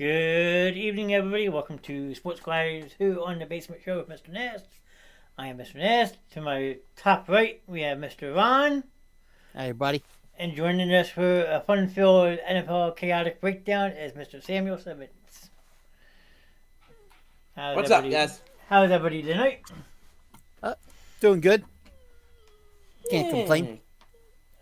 Good evening, everybody. Welcome to Sports Gladiators Who on the Basement Show with Mr. Nast. I am Mr. Nast. To my top right, we have Mr. Ron. Hey, buddy. And joining us for a fun-filled NFL chaotic breakdown is Mr. Samuel Simmons. What's up, guys? How's everybody tonight? Doing good. Can't complain.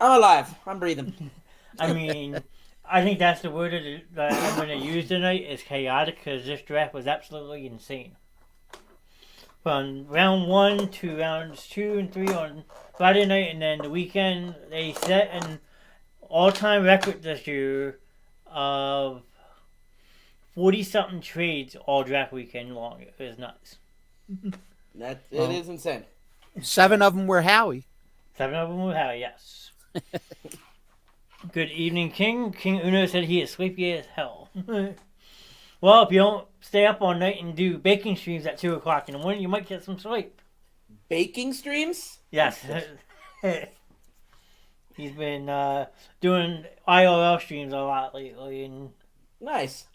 I'm alive. I'm breathing. I mean, I think that's the word that I'm going to use tonight is chaotic because this draft was absolutely insane. From round 1 to rounds 2 and 3 on Friday night, and then the weekend, they set an all-time record this year of 40-something trades all draft weekend long. It was nuts. It is insane. 7 of them were Howie. 7 of them were Howie, yes. Good evening, King. King Uno said he is sleepy as hell. Well, if you don't stay up all night and do baking streams at 2 o'clock in the morning, you might get some sleep. Baking streams? Yes. He's been doing IRL streams a lot lately, and nice.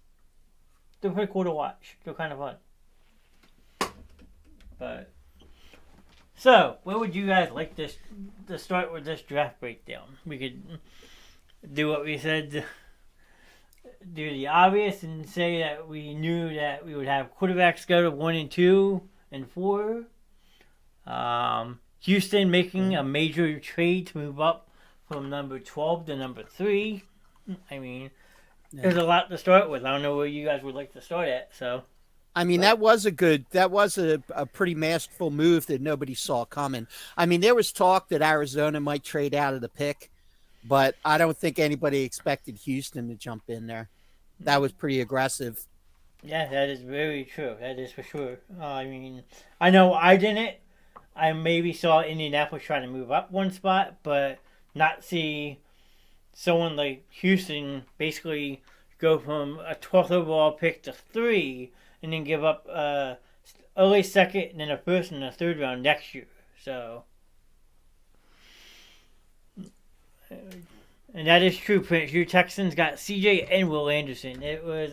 they're pretty cool to watch. They're kind of fun. But so, where would you guys like this to start with this draft breakdown? We could do what we said, do the obvious, and say that we knew that we would have quarterbacks go to 1 and 2 and 4. Houston making a major trade to move up from number 12 to number 3. I mean, there's a lot to start with. I don't know where you guys would like to start at. So, I mean, that was a pretty masterful move that nobody saw coming. I mean, there was talk that Arizona might trade out of the pick, but I don't think anybody expected Houston to jump in there. That was pretty aggressive. Yeah, that is very true. That is for sure. I mean, I know I didn't. I maybe saw Indianapolis trying to move up one spot, but not see someone like Houston basically go from a 12th overall pick to 3 and then give up early second and then a first and a third round next year. So, and that is true, Prince. Your Texans got CJ and Will Anderson. It was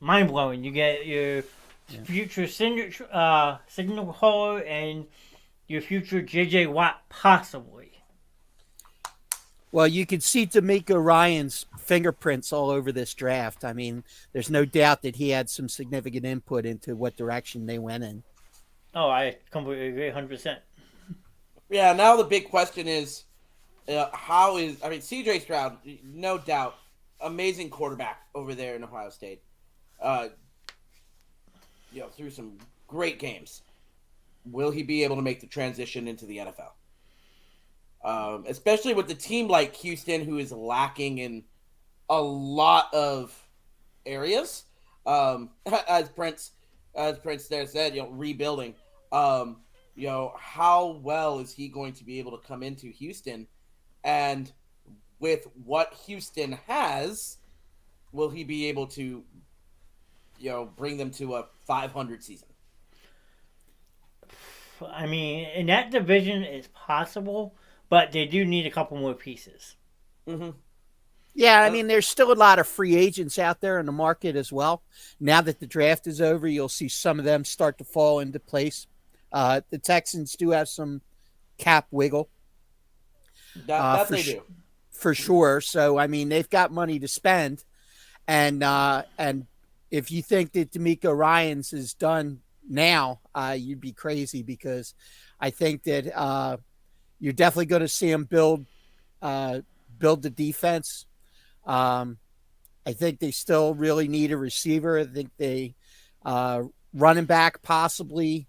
mind blowing. You get your future signal caller and your future JJ Watt possibly. Well, you could see D'Amico Ryan's fingerprints all over this draft. I mean, there's no doubt that he had some significant input into what direction they went in. Oh, I completely agree, 100%. Yeah, now the big question is, CJ Stroud, no doubt, amazing quarterback over there in Ohio State. Through some great games. Will he be able to make the transition into the NFL? Especially with the team like Houston, who is lacking in a lot of areas. As Prince there said, rebuilding. How well is he going to be able to come into Houston? And with what Houston has, will he be able to, bring them to a 500 season? I mean, in that division, it's possible. But they do need a couple more pieces. Mm-hmm. Yeah, I mean, there's still a lot of free agents out there in the market as well. Now that the draft is over, you'll see some of them start to fall into place. The Texans do have some cap wiggle. That they do. For sure. So, I mean, they've got money to spend. And if you think that D'Amico Ryans is done now, you'd be crazy because I think that you're definitely going to see him build the defense. I think they still really need a receiver. I think they running back possibly.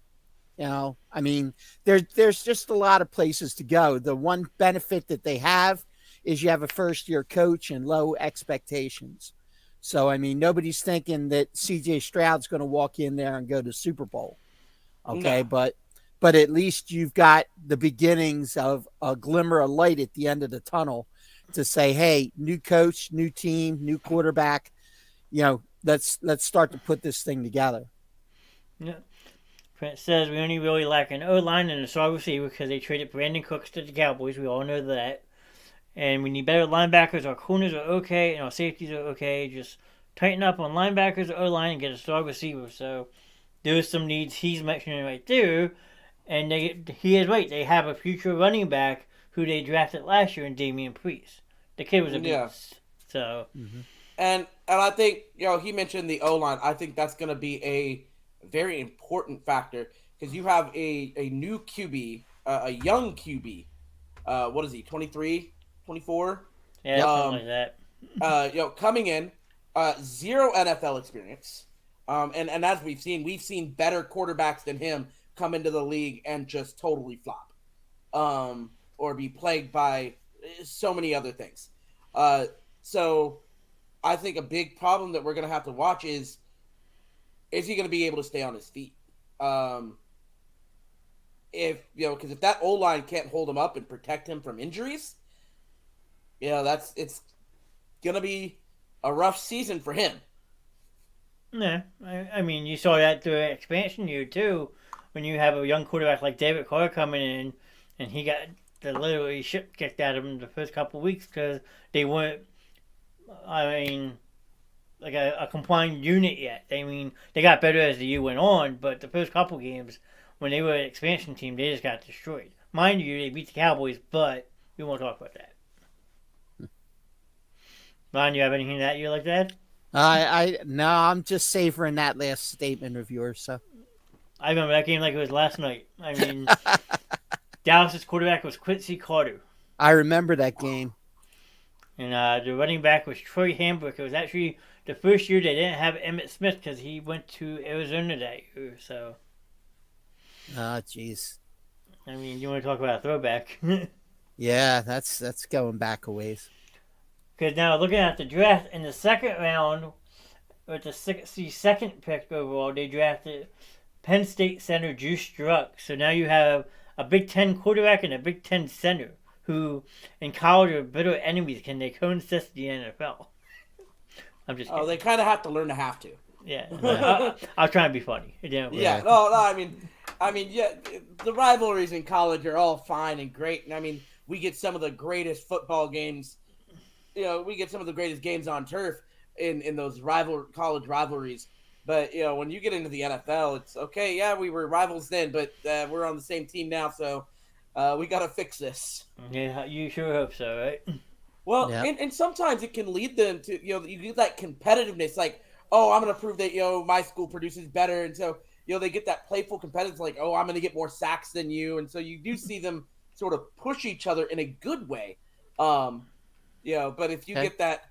I mean, there's just a lot of places to go. The one benefit that they have is you have a first-year coach and low expectations. So, I mean, nobody's thinking that CJ Stroud's going to walk in there and go to Super Bowl. Okay, no. But at least you've got the beginnings of a glimmer of light at the end of the tunnel to say, hey, new coach, new team, new quarterback, let's start to put this thing together. Yeah. Prince says we only really lack an O-line and a strong receiver because they traded Brandon Cooks to the Cowboys. We all know that. And we need better linebackers. Our corners are okay and our safeties are okay. Just tighten up on linebackers, O-line, and get a star receiver. So there's some needs he's mentioning right there. And he is right. They have a future running back who they drafted last year in Damian Priest. The kid was a beast. So, and I think he mentioned the O line. I think that's going to be a very important factor because you have a new QB, a young QB. What is he? 23, 24? Yeah, something like that. Coming in, zero NFL experience. And as we've seen better quarterbacks than him come into the league and just totally flop, or be plagued by so many other things. So I think a big problem that we're going to have to watch is he going to be able to stay on his feet? Because if that O-line can't hold him up and protect him from injuries, it's going to be a rough season for him. Yeah, I mean, you saw that through expansion year too, when you have a young quarterback like David Carr coming in, and he got literally shit kicked out of him the first couple of weeks because they weren't, like a combined unit yet. They got better as the year went on, but the first couple games when they were an expansion team, they just got destroyed. Mind you, they beat the Cowboys, but we won't talk about that. Ron, you have anything that you like that? No, I'm just savoring that last statement of yours. So I remember that game like it was last night. Dallas's quarterback was Quincy Carter. I remember that game. And the running back was Troy Hambrick. It was actually the first year they didn't have Emmitt Smith because he went to Arizona that year. So. Oh, jeez. You want to talk about a throwback? Yeah, that's going back a ways. Because now looking at the draft in the second round, with the 62nd pick overall, they drafted Penn State center Juice Struck. So now you have a Big Ten quarterback and a Big Ten center who, in college, are bitter enemies. Can they coexist in the NFL? I'm just kidding. Oh, they kind of have to learn to have to. Yeah. I was trying to be funny. It didn't work. Yeah. No. Yeah. The rivalries in college are all fine and great, and we get some of the greatest football games. We get some of the greatest games on turf in those college rivalries. But when you get into the NFL, it's okay. Yeah, we were rivals then, but we're on the same team now, so we got to fix this. Yeah, you sure hope so, right? Well, yeah. and sometimes it can lead them to you get that competitiveness, like, oh, I'm going to prove that my school produces better, and so they get that playful competitiveness, like, oh, I'm going to get more sacks than you, and so you do see them sort of push each other in a good way. But if you get that,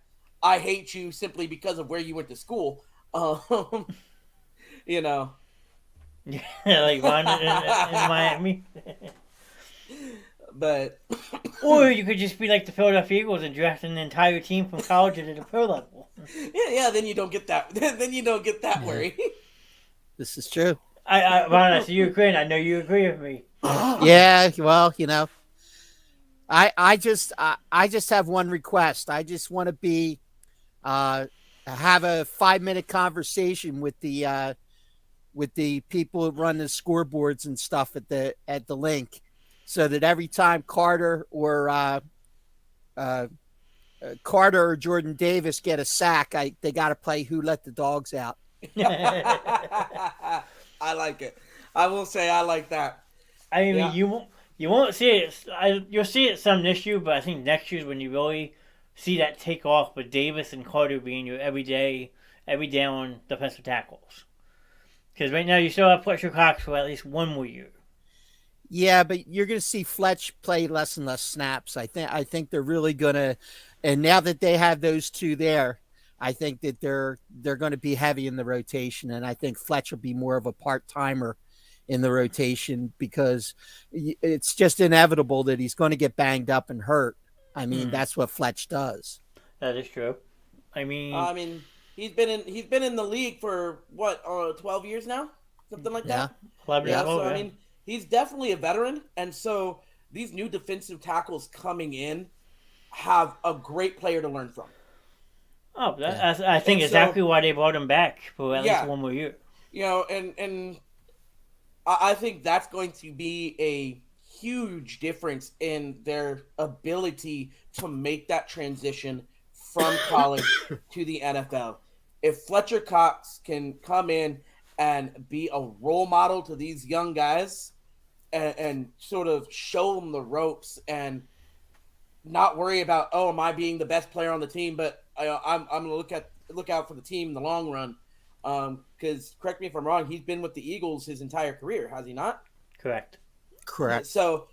I hate you simply because of where you went to school, Yeah, like Ron in Miami. But or you could just be like the Philadelphia Eagles and draft an entire team from college to the pro level. Yeah. Then you don't get that. Then you don't get that worry. This is true. Ron, I see you agreeing. I know you agree with me. Yeah. Well, I just have one request. I just want to be have a 5-minute conversation with the people who run the scoreboards and stuff at the link, so that every time Carter or Jordan Davis get a sack, they got to play Who Let the Dogs Out. I like it. I will say I like that. You won't see it. You'll see it some this year, but I think next year is when you really see that take off with Davis and Carter being your every down defensive tackles. Because right now you still have Fletcher Cox for at least one more year. Yeah, but you're going to see Fletch play less and less snaps. I think they're really going to, and now that they have those two there, I think that they're going to be heavy in the rotation, and I think Fletch will be more of a part-timer in the rotation because it's just inevitable that he's going to get banged up and hurt. That's what Fletch does. That is true. He's been in the league for what, 12 years now, something like that. 11 years old. So he's definitely a veteran, and so these new defensive tackles coming in have a great player to learn from. Oh, I think exactly why they brought him back for at least one more year. And I think that's going to be a huge difference in their ability to make that transition from college to the NFL. if Fletcher Cox can come in and be a role model to these young guys and sort of show them the ropes and not worry about, oh, am I being the best player on the team, but I'm going to look out for the team in the long run. Because correct me if I'm wrong, he's been with the Eagles his entire career, has he not? Correct. Correct. So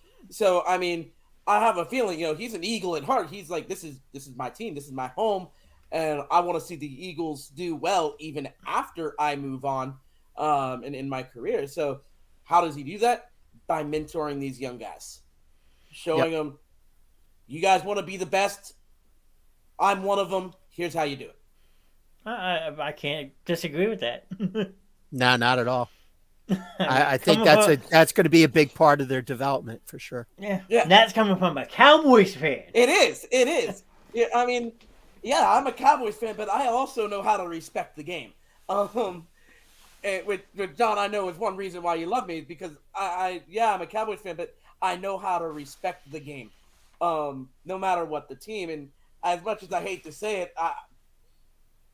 I mean, I have a feeling, he's an Eagle at heart. He's like, this is my team, this is my home, and I want to see the Eagles do well even after I move on, in my career. So, how does he do that? By mentoring these young guys, showing them, you guys want to be the best. I'm one of them. Here's how you do it. I can't disagree with that. No, not at all. I think coming that's going to be a big part of their development for sure. Yeah. Yeah. That's coming from a Cowboys fan. It is. Yeah, I mean, yeah, I'm a Cowboys fan, but I also know how to respect the game. And with John, I know is one reason why you love me is because I'm a Cowboys fan, but I know how to respect the game, no matter what the team. And as much as I hate to say it,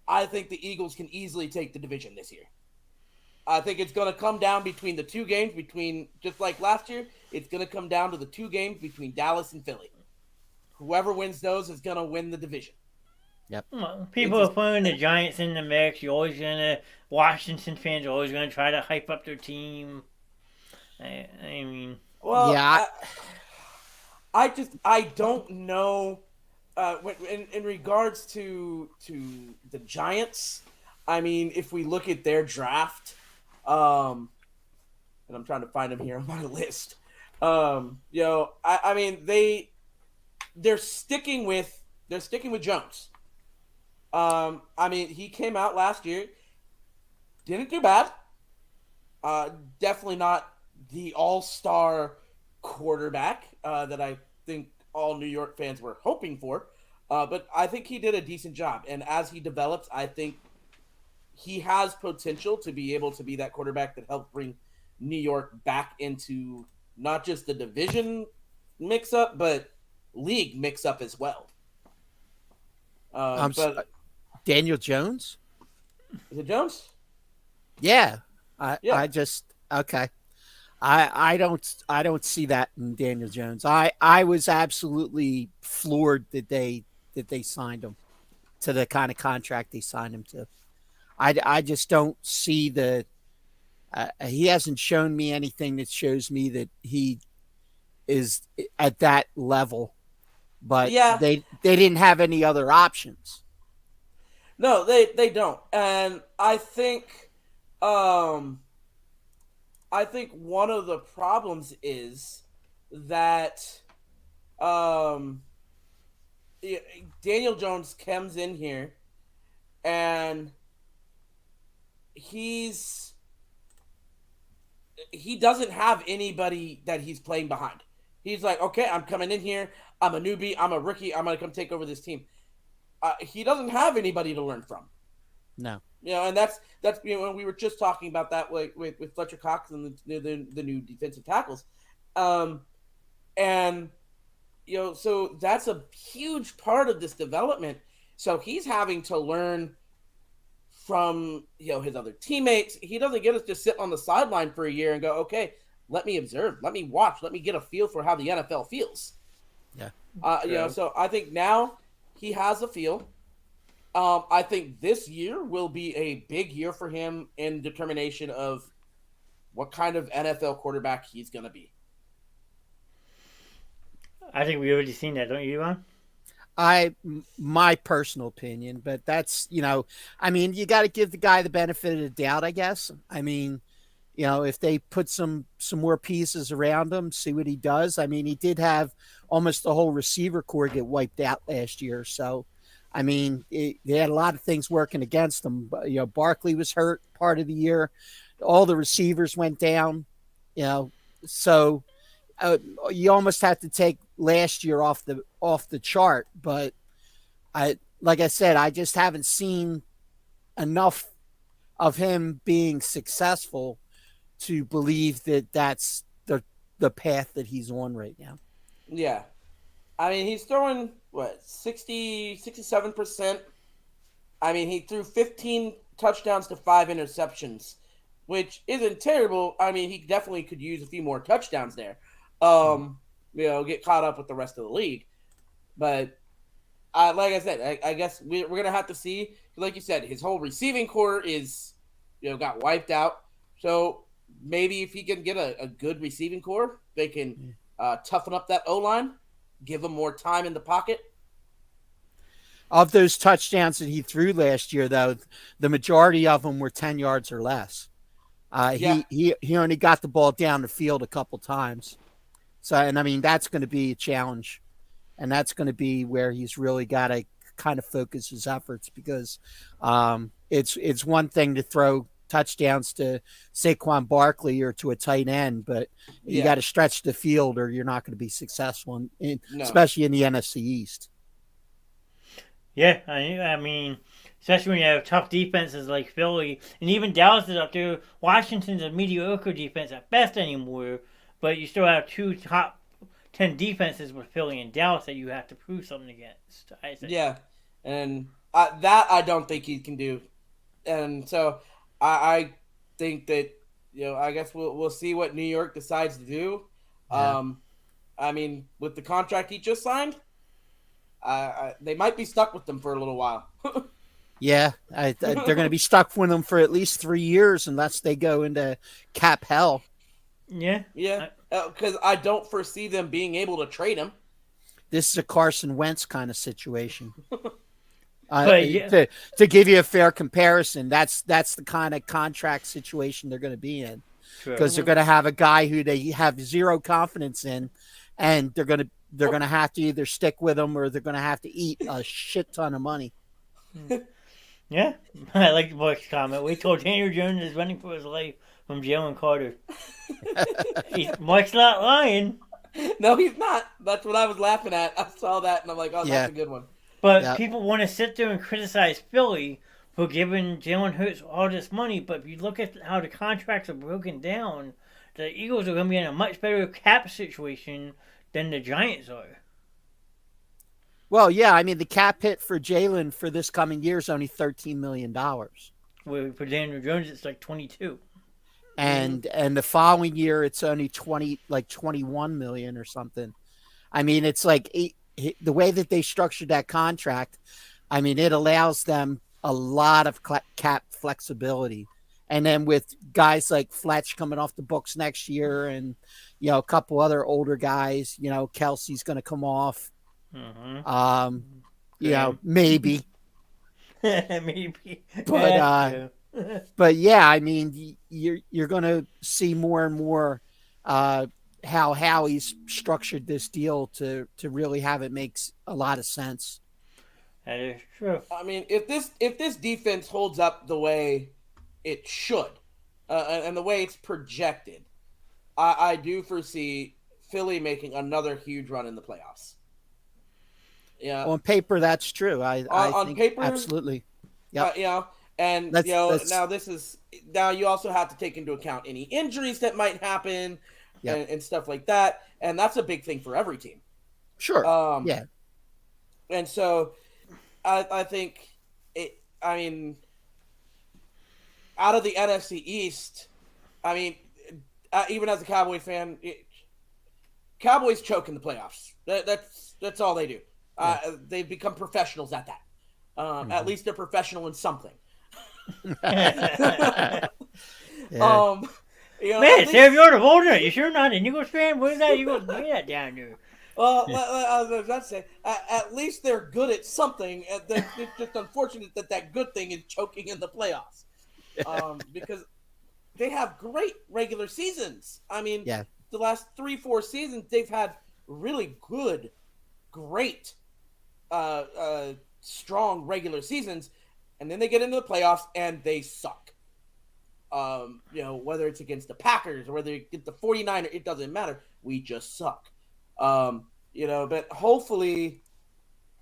I think the Eagles can easily take the division this year. I think it's going to come down between the two games, just like last year, it's going to come down to the two games between Dallas and Philly. Whoever wins those is going to win the division. Yep. Well, people are throwing the Giants in the mix. You're always Washington fans are always gonna try to hype up their team. I mean, well, yeah. I don't know. In regards to the Giants, I mean, if we look at their draft, and I'm trying to find them here on my list. I mean they're sticking with Jones. I mean, he came out last year, didn't do bad. Definitely not the all-star quarterback that I think all New York fans were hoping for. But I think he did a decent job. And as he develops, I think he has potential to be able to be that quarterback that helped bring New York back into not just the division mix-up, but league mix-up as well. But Daniel Jones? Is it Jones? Yeah. Yeah. I just okay. I don't see that in Daniel Jones. I was absolutely floored that they signed him to the kind of contract they signed him to. I just don't see he hasn't shown me anything that shows me that he is at that level. But they didn't have any other options. No, they don't. And I think one of the problems is that Daniel Jones comes in here and he doesn't have anybody that he's playing behind. He's like, okay, I'm coming in here. I'm a newbie. I'm a rookie. I'm going to come take over this team. He doesn't have anybody to learn from. No. And that's when we were just talking about that with Fletcher Cox and the new defensive tackles. And so that's a huge part of this development. So he's having to learn from his other teammates. He doesn't get us to sit on the sideline for a year and go, okay, let me observe, let me watch, let me get a feel for how the NFL feels. Yeah. So I think now he has a feel. I think this year will be a big year for him in determination of what kind of NFL quarterback he's going to be. I think we already seen that, don't you, Ron? My personal opinion, but that's, I mean, you got to give the guy the benefit of the doubt, I guess. I mean, if they put some more pieces around him, see what he does. I mean, he did have almost the whole receiver core get wiped out last year. So, I mean, they had a lot of things working against them. Barkley was hurt part of the year. All the receivers went down, so you almost have to take last year off the chart. But like I said, I just haven't seen enough of him being successful to believe that that's the path that he's on right now. Yeah. I mean, he's throwing, 67% I mean, he threw 15 touchdowns to 5 interceptions, which isn't terrible. I mean, he definitely could use a few more touchdowns there. Get caught up with the rest of the league. But like I said, I guess we're gonna have to see. Like you said, his whole receiving core is, got wiped out. So maybe if he can get a good receiving core, they can toughen up that O line, give him more time in the pocket. Of those touchdowns that he threw last year, though, the majority of them were 10 yards or less. Yeah. He only got the ball down the field a couple times. So, and I mean, that's going to be a challenge. And that's going to be where he's really got to kind of focus his efforts, because it's one thing to throw touchdowns to Saquon Barkley or to a tight end, but you got to stretch the field or you're not going to be successful, especially in the NFC East. Yeah, I mean, especially when you have tough defenses like Philly, and even Dallas is up there. Washington's a mediocre defense at best anymore, but you still have two top 10 defenses with Philly and Dallas that you have to prove something against. I think. Yeah, and that I don't think he can do, and so I think that I guess we'll see what New York decides to do. Yeah. I mean, with the contract he just signed, they might be stuck with them for a little while. Yeah, they're going to be stuck with them for at least 3 years unless they go into cap hell. Yeah. Because I don't foresee them being able to trade him. This is a Carson Wentz kind of situation. Yeah. To give you a fair comparison, that's the kind of contract situation they're going to be in, because they're going to have a guy who they have zero confidence in, and they're going to have to either stick with him or they're going to have to eat a shit ton of money. Yeah, I like Mark's comment. Wait till Daniel Jones is running for his life from Jalen Carter. Mark's not lying. No, he's not. That's what I was laughing at. I saw that and I'm like, oh, that's a good one. But people want to sit there and criticize Philly for giving Jalen Hurts all this money. But if you look at how the contracts are broken down, the Eagles are going to be in a much better cap situation than the Giants are. Well, yeah, I mean, the cap hit for Jalen for this coming year is only $13 million. Where for Daniel Jones, it's like 22. And the following year, it's only 21 million or something. I mean, it's like the way that they structured that contract. I mean, it allows them a lot of cap flexibility. And then with guys like Fletch coming off the books next year, and a couple other older guys, Kelsey's going to come off. Mm-hmm. Maybe. Maybe. But yeah, I mean, you're going to see more and more how Howie's structured this deal to really have it makes a lot of sense. That is true. I mean, if this defense holds up the way it should, and the way it's projected, I do foresee Philly making another huge run in the playoffs. Yeah. On paper, that's true. I on think paper, absolutely. Yeah. And now you also have to take into account any injuries that might happen, and stuff like that, and that's a big thing for every team. Sure. Yeah. And so, I think it. I mean, out of the NFC East, I mean, even as a Cowboys fan, Cowboys choke in the playoffs. That's all they do. They've become professionals at that. At least they're professional in something. Man, Sam, you're the older. You sure not an Eagles fan? What is that? You go bring that down there. Well, I was about to say, at least they're good at something. It's just unfortunate that good thing is choking in the playoffs, because they have great regular seasons. I mean, the last 3-4 seasons they've had really good, great, strong regular seasons, and then they get into the playoffs and they suck. Whether it's against the Packers or whether it's the 49ers, it doesn't matter. We just suck. But hopefully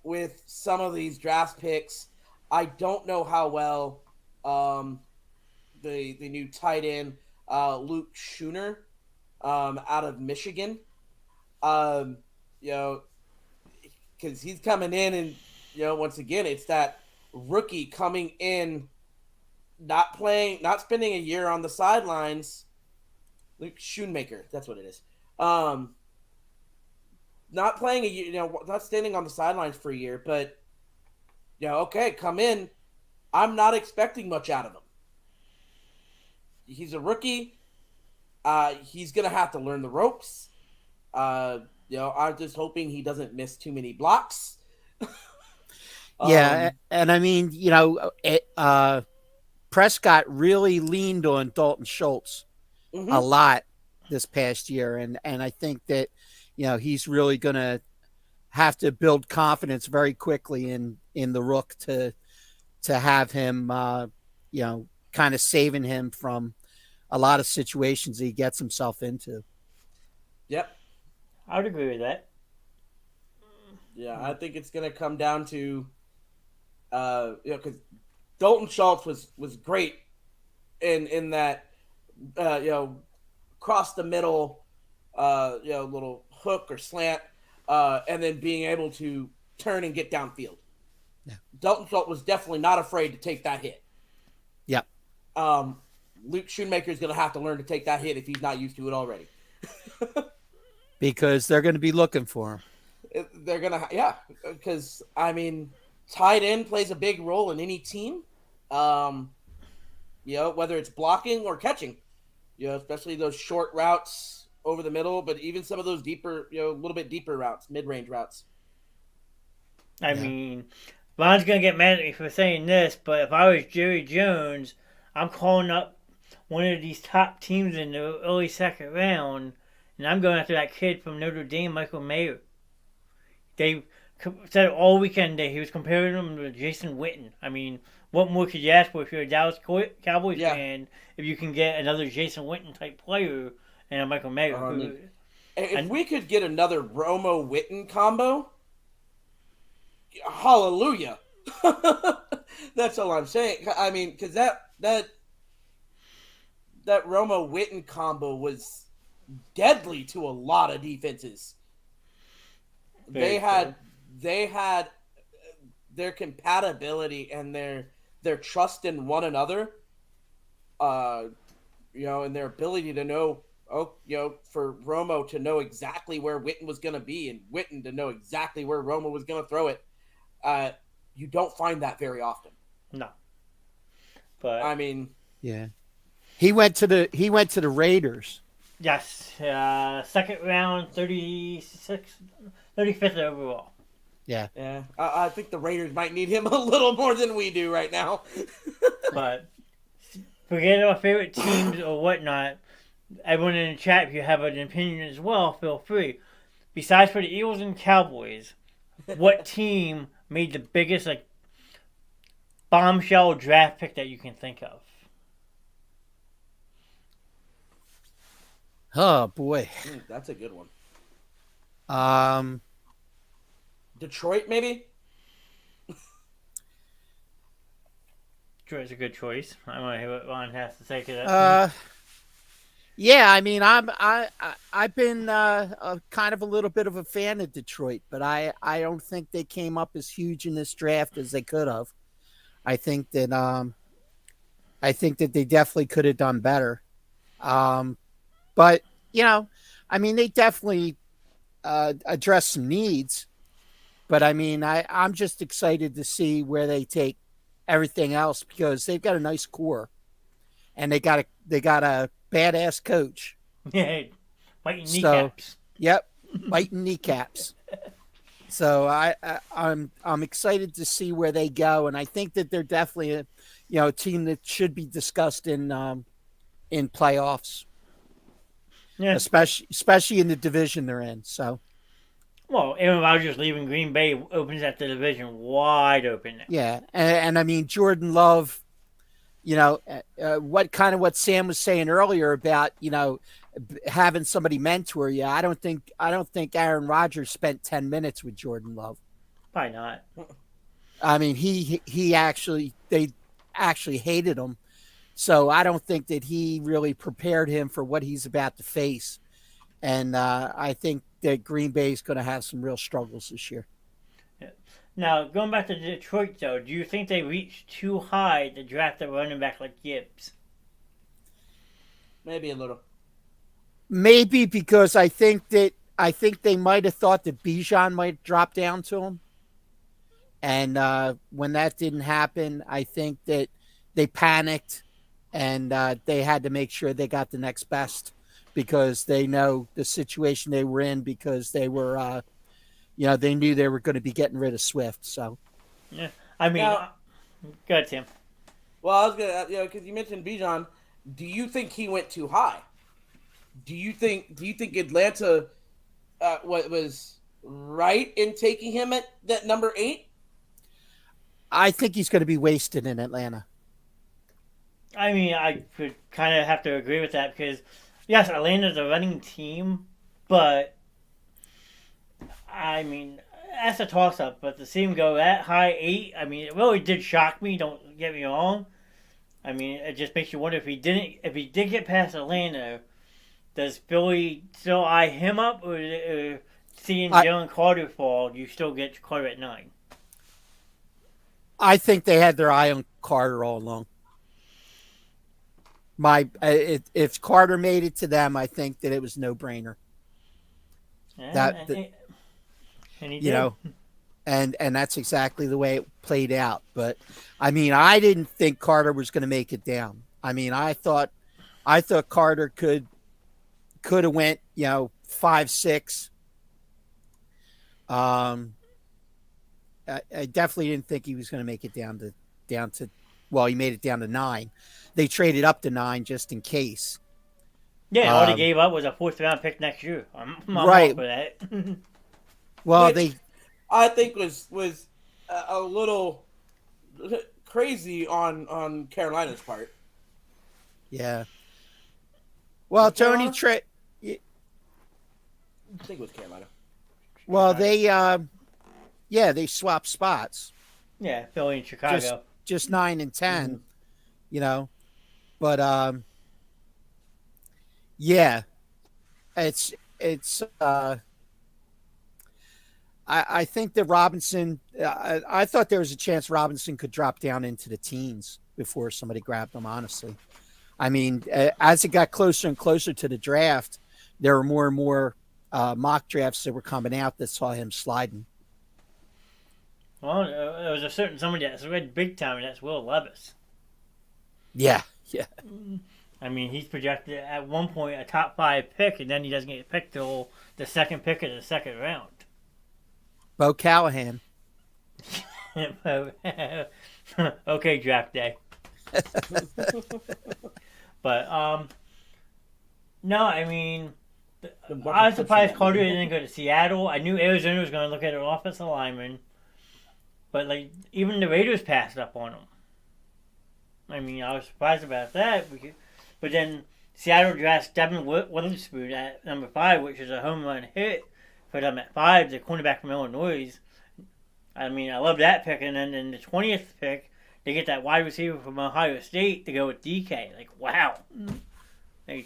with some of these draft picks, I don't know how well the new tight end Luke Schooner out of Michigan, because he's coming in and once again it's that rookie coming in, not playing, not spending a year on the sidelines. Luke Schoonmaker, that's what it is. Not playing a year, not standing on the sidelines for a year, but okay, come in. I'm not expecting much out of him. He's a rookie. He's gonna have to learn the ropes. I'm just hoping he doesn't miss too many blocks. Yeah, and I mean, Prescott really leaned on Dalton Schultz a lot this past year, and I think that he's really going to have to build confidence very quickly in the Rook to have him, kind of saving him from a lot of situations he gets himself into. Yep, I would agree with that. Yeah, I think it's going to come down to, because Dalton Schultz was great in that, cross the middle, little hook or slant, and then being able to turn and get downfield. Yeah. Dalton Schultz was definitely not afraid to take that hit. Yep. Luke Schoonmaker is going to have to learn to take that hit if he's not used to it already. Because they're going to be looking for him. They're going to, because, I mean, tight end plays a big role in any team, whether it's blocking or catching, especially those short routes over the middle, but even some of those deeper, a little bit deeper routes, mid-range routes. I mean, Ron's going to get mad at me for saying this, but if I was Jerry Jones, I'm calling up one of these top teams in the early second round, and I'm going after that kid from Notre Dame, Michael Mayer. They said all weekend that he was comparing him to Jason Witten. I mean, what more could you ask for if you're a Dallas Cowboys fan if you can get another Jason Witten type player and a Michael Mayer? If we could get another Romo Witten combo, hallelujah. That's all I'm saying. I mean, because that Romo Witten combo was deadly to a lot of defenses. They had their compatibility and their trust in one another, and their ability to know, for Romo to know exactly where Witten was going to be and Witten to know exactly where Romo was going to throw it. You don't find that very often. No. But I mean, yeah, he went to the Raiders. Yes, second round, 35th overall. Yeah. Yeah, I think the Raiders might need him a little more than we do right now. But forget our favorite teams or whatnot. Everyone in the chat, if you have an opinion as well, feel free. Besides for the Eagles and Cowboys, what team made the biggest bombshell draft pick that you can think of? Oh boy, that's a good one. Detroit, maybe. Detroit's a good choice. I want to hear what Ron has to say to that. Yeah, I mean, I've been kind of a little bit of a fan of Detroit, but I don't think they came up as huge in this draft as they could have. I think that they definitely could have done better. But I mean, they definitely address some needs. But I mean, I'm just excited to see where they take everything else because they've got a nice core, and they got a badass coach. Yeah, biting kneecaps. Yep, biting kneecaps. So I'm excited to see where they go, and I think that they're definitely a team that should be discussed in playoffs. Yeah, especially in the division they're in. So, well, Aaron Rodgers leaving Green Bay opens that division wide open now. Yeah, and I mean Jordan Love. What Sam was saying earlier about having somebody mentor you. I don't think Aaron Rodgers spent 10 minutes with Jordan Love. Why not? I mean, they actually hated him. So I don't think that he really prepared him for what he's about to face. And I think that Green Bay is going to have some real struggles this year. Yeah. Now, going back to Detroit, though, do you think they reached too high to draft a running back like Gibbs? Maybe a little. Maybe because I think they might have thought that Bijan might drop down to him, and when that didn't happen, I think that they panicked and they had to make sure they got the next best because they know the situation they were in because they were, they knew they were going to be getting rid of Swift. So, Yeah, I mean, Now- go ahead, Tim. Well, I was gonna, because you mentioned Bijan. Do you think he went too high? Do you think Atlanta was right in taking him at that number 8? I think he's going to be wasted in Atlanta. I mean, I could kind of have to agree with that because, yes, Atlanta's a running team, but I mean, that's a toss-up. But to see him go that high, 8, I mean, it really did shock me. Don't get me wrong. I mean, it just makes you wonder if he did get past Atlanta, does Philly still eye him up, or seeing Jalen Carter fall, you still get Carter at 9? I think they had their eye on Carter all along. If Carter made it to them, I think that it was no brainer. And he did. And that's exactly the way it played out. But I mean, I didn't think Carter was going to make it down. I mean, I thought Carter could have went 5-6. I definitely didn't think he was going to make it down to. Well, he made it down to 9. They traded up to 9 just in case. Yeah, all they gave up was a 4th-round pick next year. I'm right all for that. Well, Which I think was a little crazy on Carolina's part. Yeah. Well, Tony I think it was Carolina. Well, they swapped spots. Yeah, Philly and Chicago. Just 9 and 10, But yeah, it's I think that Robinson. I thought there was a chance Robinson could drop down into the teens before somebody grabbed him. Honestly, I mean, as it got closer and closer to the draft, there were more and more mock drafts that were coming out that saw him sliding. Well, there was a certain somebody that's read big time, and that's Will Levis. Yeah. I mean, he's projected at one point a top 5 pick, and then he doesn't get picked till the second pick of the second round. Bo Callahan. Okay, draft day. But no, I mean, I was surprised Carter didn't go to Seattle. I knew Arizona was going to look at an offensive lineman, but even the Raiders passed up on him. I mean, I was surprised about that. But then Seattle drafts Devin Witherspoon at number 5, which is a home run hit for them at 5, the cornerback from Illinois. I mean, I love that pick. And then in the 20th pick, they get that wide receiver from Ohio State to go with DK. Wow.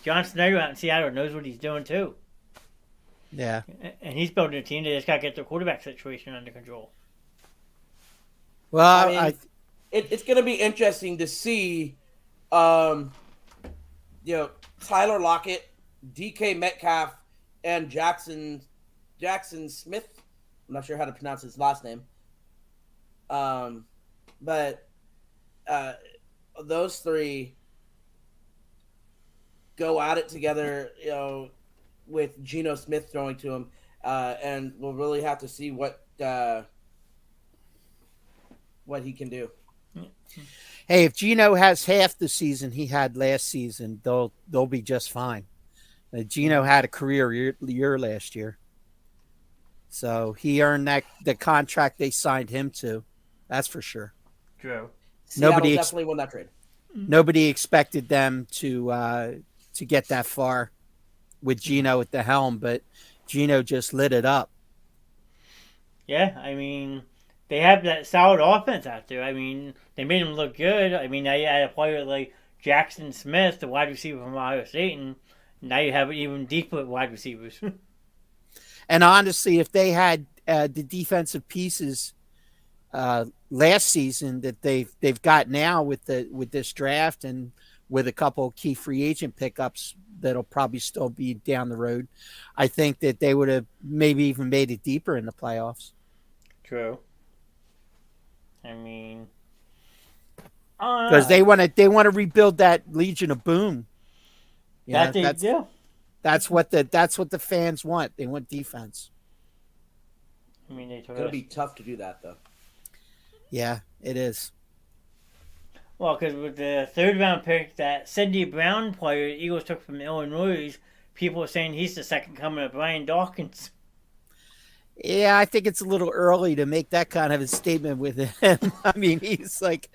John Snyder out in Seattle knows what he's doing, too. Yeah. And he's building a team. They just got to get their quarterback situation under control. Well, it's going to be interesting to see, Tyler Lockett, DK Metcalf, and Jackson Smith. I'm not sure how to pronounce his last name. But those 3 go at it together, with Geno Smith throwing to him, and we'll really have to see what he can do. Hey, if Geno has half the season he had last season, they'll be just fine. Geno had a career year last year, so he earned the contract they signed him to. That's for sure. True. Nobody definitely won that trade. Nobody expected them to get that far with Geno at the helm, but Geno just lit it up. Yeah, I mean, they have that solid offense out there. I mean, they made him look good. I mean, now you had a player like Jackson Smith, the wide receiver from Ohio State, and now you have even deeper wide receivers. And honestly, if they had the defensive pieces last season that they've got now with this draft and with a couple of key free agent pickups that'll probably still be down the road. I think that they would have maybe even made it deeper in the playoffs. True. I mean, because they want to rebuild that Legion of Boom. Yeah, that they do. That's what the fans want. They want defense. I mean, it's gonna be tough to do that though. Yeah, it is. Well, because with the third round pick, that Sidney Brown player the Eagles took from Illinois, people are saying he's the second coming of Brian Dawkins. Yeah, I think it's a little early to make that kind of a statement with him. I mean, he's like,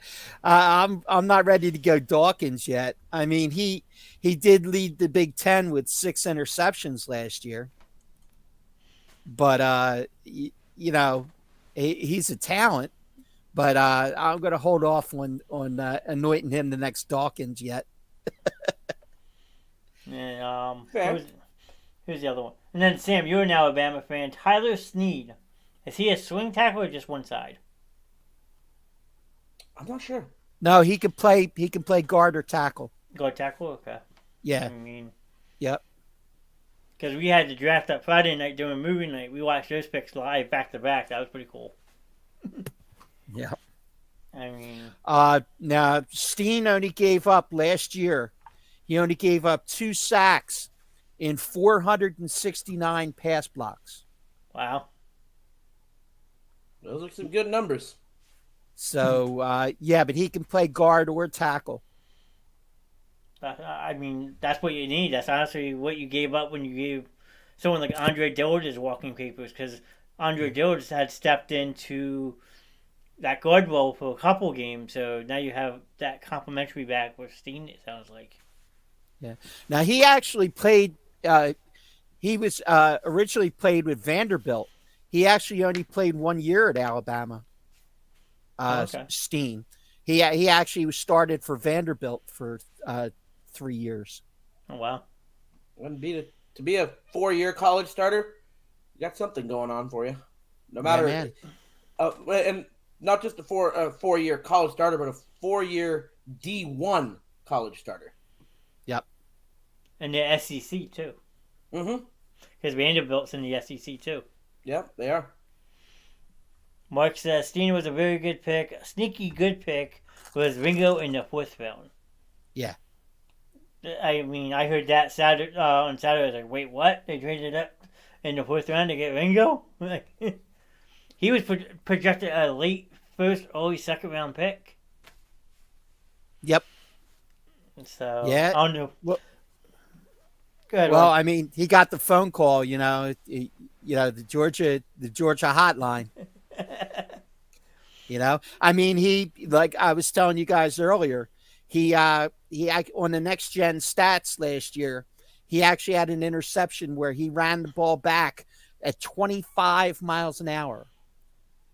I'm not ready to go Dawkins yet. I mean, he did lead the Big Ten with 6 interceptions last year, but you know, he's a talent. But I'm going to hold off on anointing him the next Dawkins yet. And who's the other one? And then Sam, you're an Alabama fan. Tyler Snead, is he a swing tackle or just one side? I'm not sure. No, he can play. He can play guard or tackle. Guard tackle, okay. Yeah. I mean, yep. Because we had the draft up Friday night during movie night. We watched those picks live back to back. That was pretty cool. Yeah. I mean, now Steen only gave up last year. He only gave up 2 sacks in 469 pass blocks. Wow. Those are some good numbers. So, yeah, but he can play guard or tackle. I mean, that's what you need. That's honestly what you gave up when you gave someone like Andre Dillard his walking papers, because Andre Dillard had stepped into that guard role for a couple games, so now you have that complimentary back with Steen, it sounds like. Yeah. Now, he actually played, he was originally played with Vanderbilt. He actually only played 1 year at Alabama. Okay. Steen. He actually started for Vanderbilt for 3 years. Oh, wow. Wouldn't be to be a 4-year college starter, you got something going on for you. No matter, and not just a 4-year college starter, but a 4-year D1 college starter. Yep. And the SEC too. Mm-hmm. Because Vanderbilt's in the SEC too. Yep, they are. Mark says Steen was a very good pick. A sneaky good pick was Ringo in the 4th round. Yeah. I mean, I heard that Saturday, on Saturday. I was like, wait, what? They traded up in the 4th round to get Ringo? He was projected a late 1st, early 2nd round pick. Yep. So, yeah. I don't know. Well, go ahead, well, I mean, he got the phone call, the Georgia hotline. I mean, he, like I was telling you guys earlier, he on the Next Gen Stats last year, he actually had an interception where he ran the ball back at 25 miles an hour.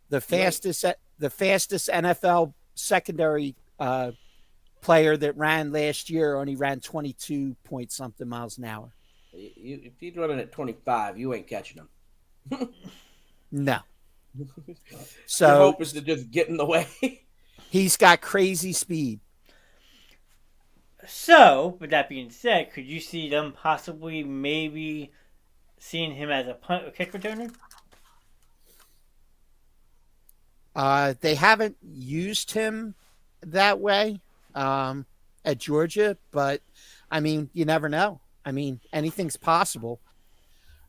The fastest NFL secondary player that ran last year only ran 22 point something miles an hour. If he's running at 25, you ain't catching him. No. So your hope is to just get in the way. He's got crazy speed. So, with that being said, could you see them possibly maybe seeing him as a punt or kick returner? They haven't used him that way at Georgia, but I mean, you never know. I mean, anything's possible.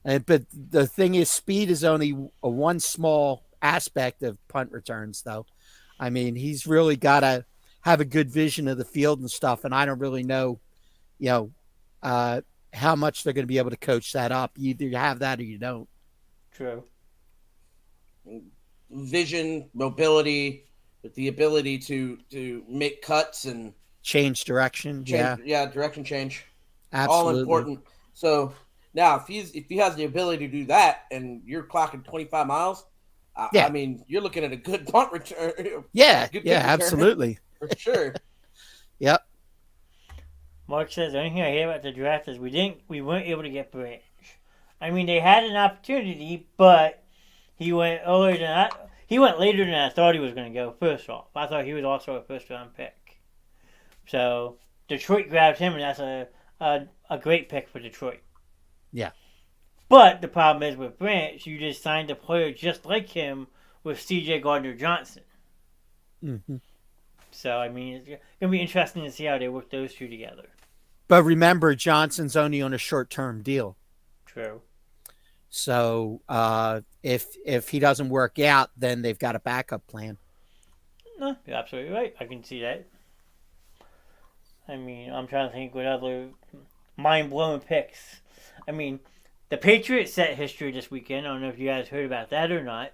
But the thing is, speed is only one small aspect of punt returns, though. I mean, he's really got to have a good vision of the field and stuff, and I don't really know, how much they're going to be able to coach that up. You either have that or you don't. True. Vision, mobility, with the ability to make cuts and change direction. Direction change. Absolutely. All important. So now, if he has the ability to do that, and you're clocking 25 miles, I mean, you're looking at a good punt return. Yeah, absolutely. For sure. Yep. Mark says the only thing I hear about the draft is we weren't able to get Branch. I mean, they had an opportunity, but he went earlier than that. he went later than I thought he was going to go. First off, I thought he was also a first round pick. So Detroit grabbed him, and that's a great pick for Detroit. Yeah. But the problem is with Branch, you just signed a player just like him with C.J. Gardner-Johnson. Mm-hmm. So, I mean, it's going to be interesting to see how they work those two together. But remember, Johnson's only on a short-term deal. True. So if he doesn't work out, then they've got a backup plan. No, you're absolutely right. I can see that. I mean, I'm trying to think what other mind-blowing picks. I mean, the Patriots set history this weekend. I don't know if you guys heard about that or not.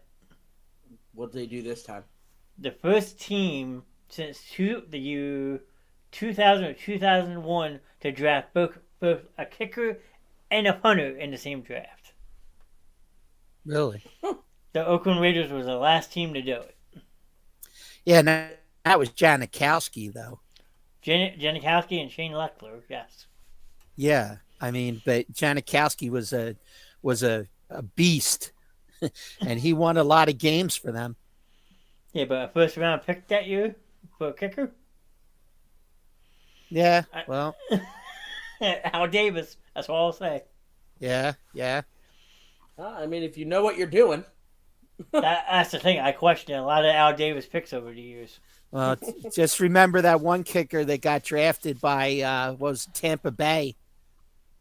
What did they do this time? The first team since the year 2000 or 2001 to draft both a kicker and a punter in the same draft. Really? The Oakland Raiders was the last team to do it. Yeah, that was Janikowski, though. Janikowski and Shane Leckler, yes. Yeah, I mean, but Janikowski was a beast, and he won a lot of games for them. Yeah, but a first round pick that year for a kicker? Yeah, well. Al Davis, that's all I'll say. Yeah. I mean, if you know what you're doing. That's the thing. I question a lot of Al Davis picks over the years. Well, just remember that one kicker that got drafted by was Tampa Bay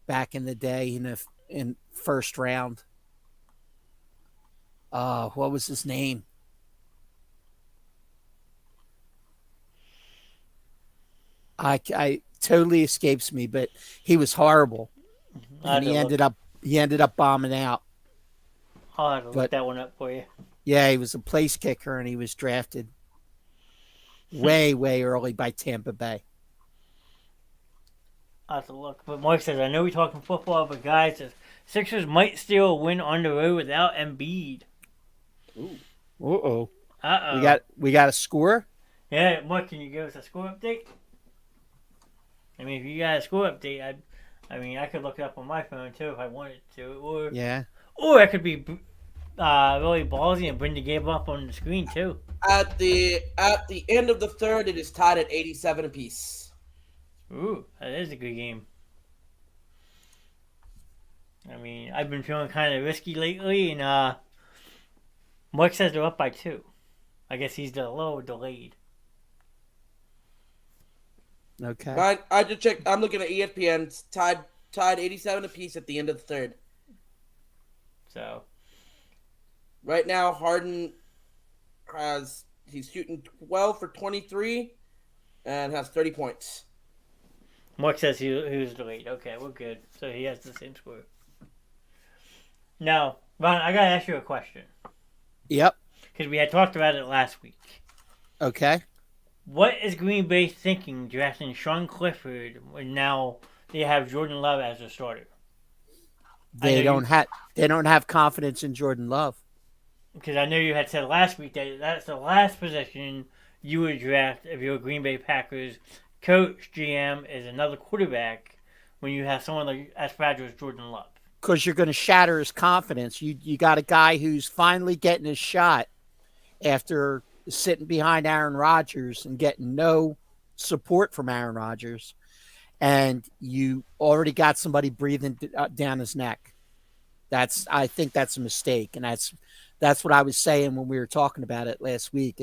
back in the day in first round. What was his name? I totally escapes me, but he was horrible, and he ended up bombing out. I'll have to look that one up for you. Yeah, he was a place kicker, and he was drafted way early by Tampa Bay. I'll have to look. But Mark says, I know we're talking football, but guys, the Sixers might still a win on the road without Embiid. Ooh. Uh-oh. Uh-oh. We got a score? Yeah, Mark, can you give us a score update? I mean, if you got a score update, I could look it up on my phone, too, if I wanted to. Or I could be really ballsy and bring the game up on the screen, too. At the end of the third, it is tied at 87 apiece. Ooh, that is a good game. I mean, I've been feeling kind of risky lately, and Mark says they're up by 2. I guess he's a little delayed. Okay. I just checked. I'm looking at ESPN. It's tied 87 apiece at the end of the third. So right now, Harden he's shooting 12 for 23 and has 30 points. Mark says he was delayed. Okay, we're good. So he has the same score. Now, Ron, I gotta ask you a question. Yep. Because we had talked about it last week. Okay. What is Green Bay thinking drafting Sean Clifford when now they have Jordan Love as a starter? They don't have confidence in Jordan Love. Because I know you had said last week that that's the last position you would draft if you're a Green Bay Packers coach, GM, is another quarterback when you have someone like as fragile as Jordan Love. Because you're going to shatter his confidence. You got a guy who's finally getting his shot after sitting behind Aaron Rodgers and getting no support from Aaron Rodgers, and you already got somebody breathing down his neck. I think that's a mistake, and that's what I was saying when we were talking about it last week.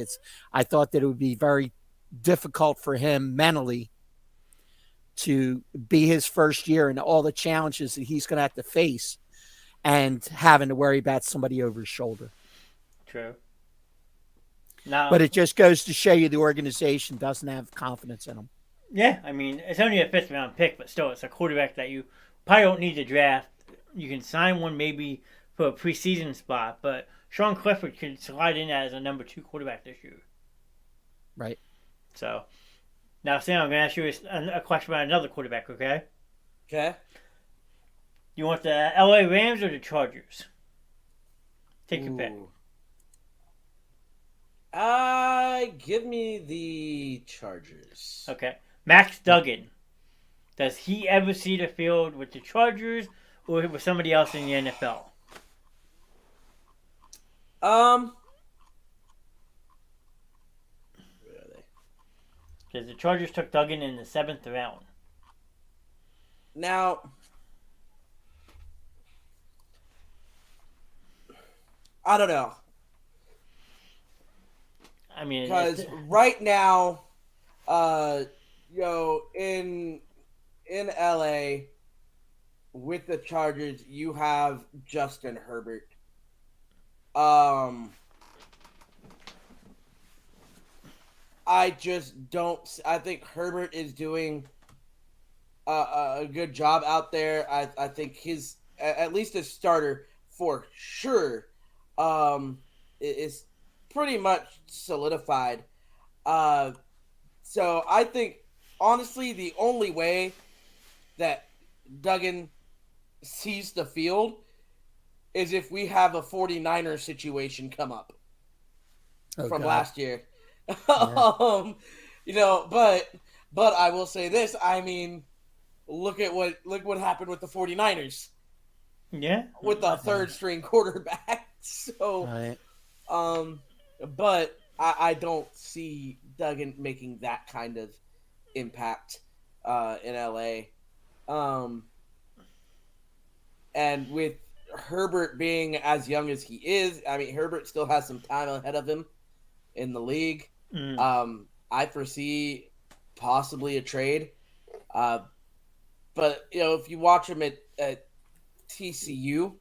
I thought that it would be very difficult for him mentally to be his first year and all the challenges that he's going to have to face and having to worry about somebody over his shoulder. True. Now, but it just goes to show you the organization doesn't have confidence in him. Yeah, I mean, it's only a 5th round pick, but still, it's a quarterback that you probably don't need to draft. You can sign one maybe for a preseason spot, but Sean Clifford could slide in as a number 2 quarterback this year. Right. So, now, Sam, I'm going to ask you a question about another quarterback, okay? Okay. You want the LA Rams or the Chargers? Take your pick. Give me the Chargers. Okay. Max Duggan. Does he ever see the field with the Chargers or with somebody else in the NFL? Because the Chargers took Duggan in the 7th round. Now, I don't know. I mean, Because right now, in LA with the Chargers, you have Justin Herbert. I just don't. I think Herbert is doing a good job out there. I think his, at least as starter for sure, is pretty much solidified. So I think honestly the only way that Duggan sees the field is if we have a 49er situation come up from last year. Yeah. But I will say this, I mean, look what happened with the 49ers. Yeah. With the third string quarterback. So Right. But I don't see Duggan making that kind of impact in LA. And with Herbert being as young as he is, I mean, Herbert still has some time ahead of him in the league. I foresee possibly a trade. But, if you watch him at TCU,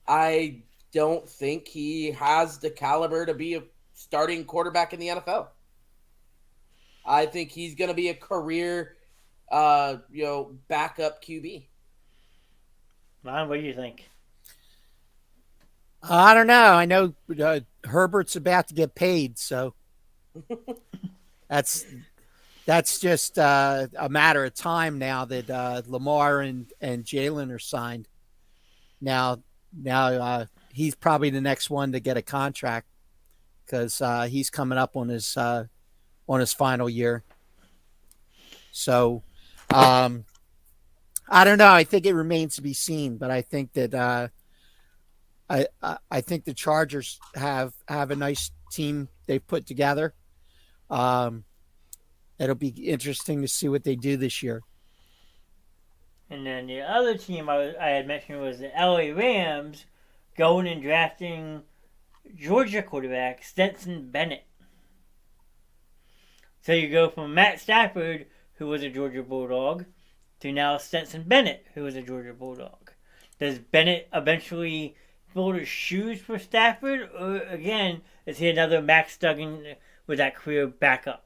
I don't think he has the caliber to be a starting quarterback in the NFL. I think he's going to be a career, backup QB. Ron, what do you think? I don't know. I know Herbert's about to get paid, so that's just a matter of time now that Lamar and Jalen are signed. Now he's probably the next one to get a contract because he's coming up on his final year. So I don't know. I think it remains to be seen, but I think that I think the Chargers have a nice team they've put together. It'll be interesting to see what they do this year. And then the other team I had mentioned was the LA Rams going and drafting Georgia quarterback Stetson Bennett. So you go from Matt Stafford, who was a Georgia Bulldog, to now Stetson Bennett, who was a Georgia Bulldog. Does Bennett eventually fill his shoes for Stafford, or again, is he another Max Duggan with that career backup?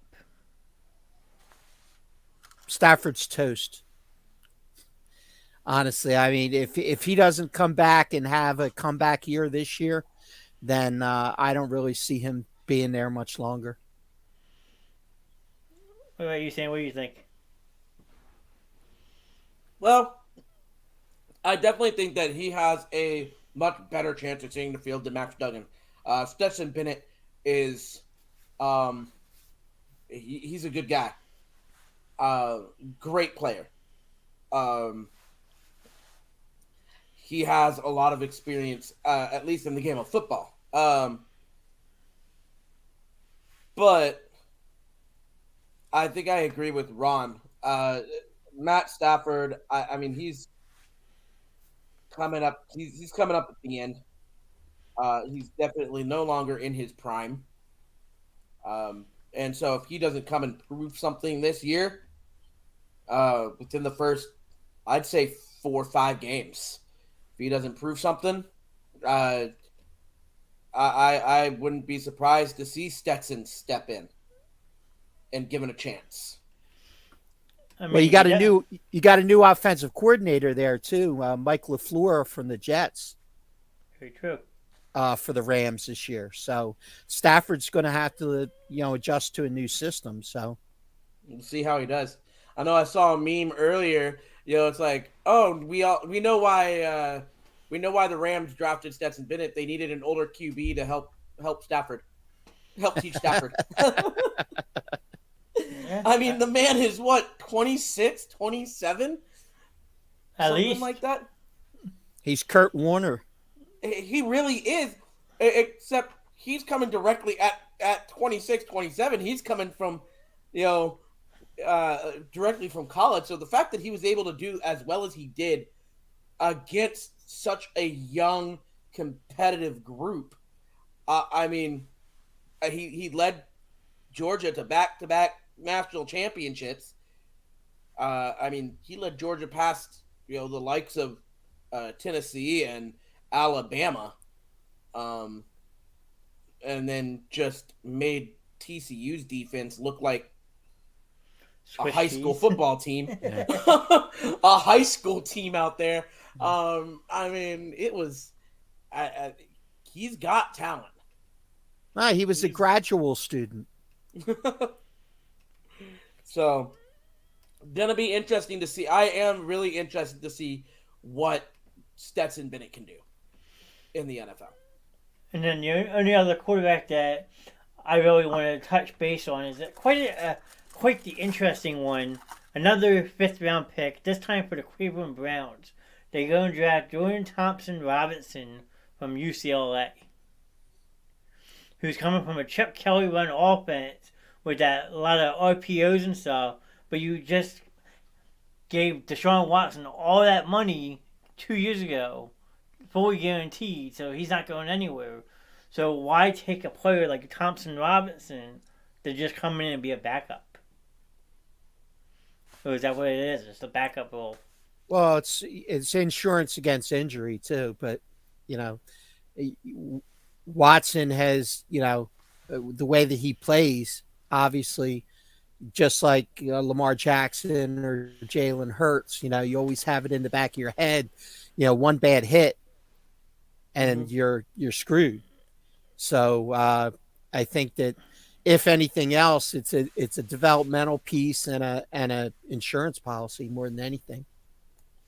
Stafford's toast. Honestly, I mean, if he doesn't come back and have a comeback year this year, then I don't really see him being there much longer. What are you saying? What do you think? Well, I definitely think that he has a much better chance of seeing the field than Max Duggan. Stetson Bennett is, he's a good guy. Great player. He has a lot of experience, at least in the game of football. But I think I agree with Ron. Matt Stafford, I mean, he's coming up. He's coming up at the end. He's definitely no longer in his prime. And so if he doesn't come and prove something this year, within the first, I'd say 4 or 5 games, if he doesn't prove something, I wouldn't be surprised to see Stetson step in and give him a chance. I mean, Well, you got a new offensive coordinator there too, Mike LaFleur from the Jets. Very true. For the Rams this year, so Stafford's going to have to adjust to a new system. So we'll see how he does. I know I saw a meme earlier. It's like, oh, we know why the Rams drafted Stetson Bennett. They needed an older QB to help Stafford, help teach Stafford. I mean, the man is what, 26, 27? At Something least like that. He's Kurt Warner. He really is, except he's coming directly at 26, 27. He's coming from, directly from college. So the fact that he was able to do as well as he did against such a young competitive group, I mean, he led Georgia to back-to-back national championships. I mean, he led Georgia past the likes of Tennessee and Alabama, um, and then just made TCU's defense look like a Swiss high school cheese. football team, Yeah. a high school team out there. I mean, it was. He's got talent. He was a graduate student. So, gonna be interesting to see. I am really interested to see what Stetson Bennett can do in the NFL. And then the only other quarterback that I really want to touch base on is that quite the interesting one. Another fifth-round pick, this time for the Cleveland Browns. They go and draft Jordan Thompson Robinson from UCLA, who's coming from a Chip Kelly run offense with a lot of RPOs and stuff. But you just gave Deshaun Watson all that money 2 years ago, fully guaranteed, so he's not going anywhere. So why take a player like Thompson Robinson to just come in and be a backup? Or is that what it is? It's the backup role. Well, it's insurance against injury too, but Watson has the way that he plays, obviously, just like Lamar Jackson or Jalen Hurts. You always have it in the back of your head. One bad hit, and you're screwed. So I think that if anything else, it's a developmental piece and a insurance policy more than anything.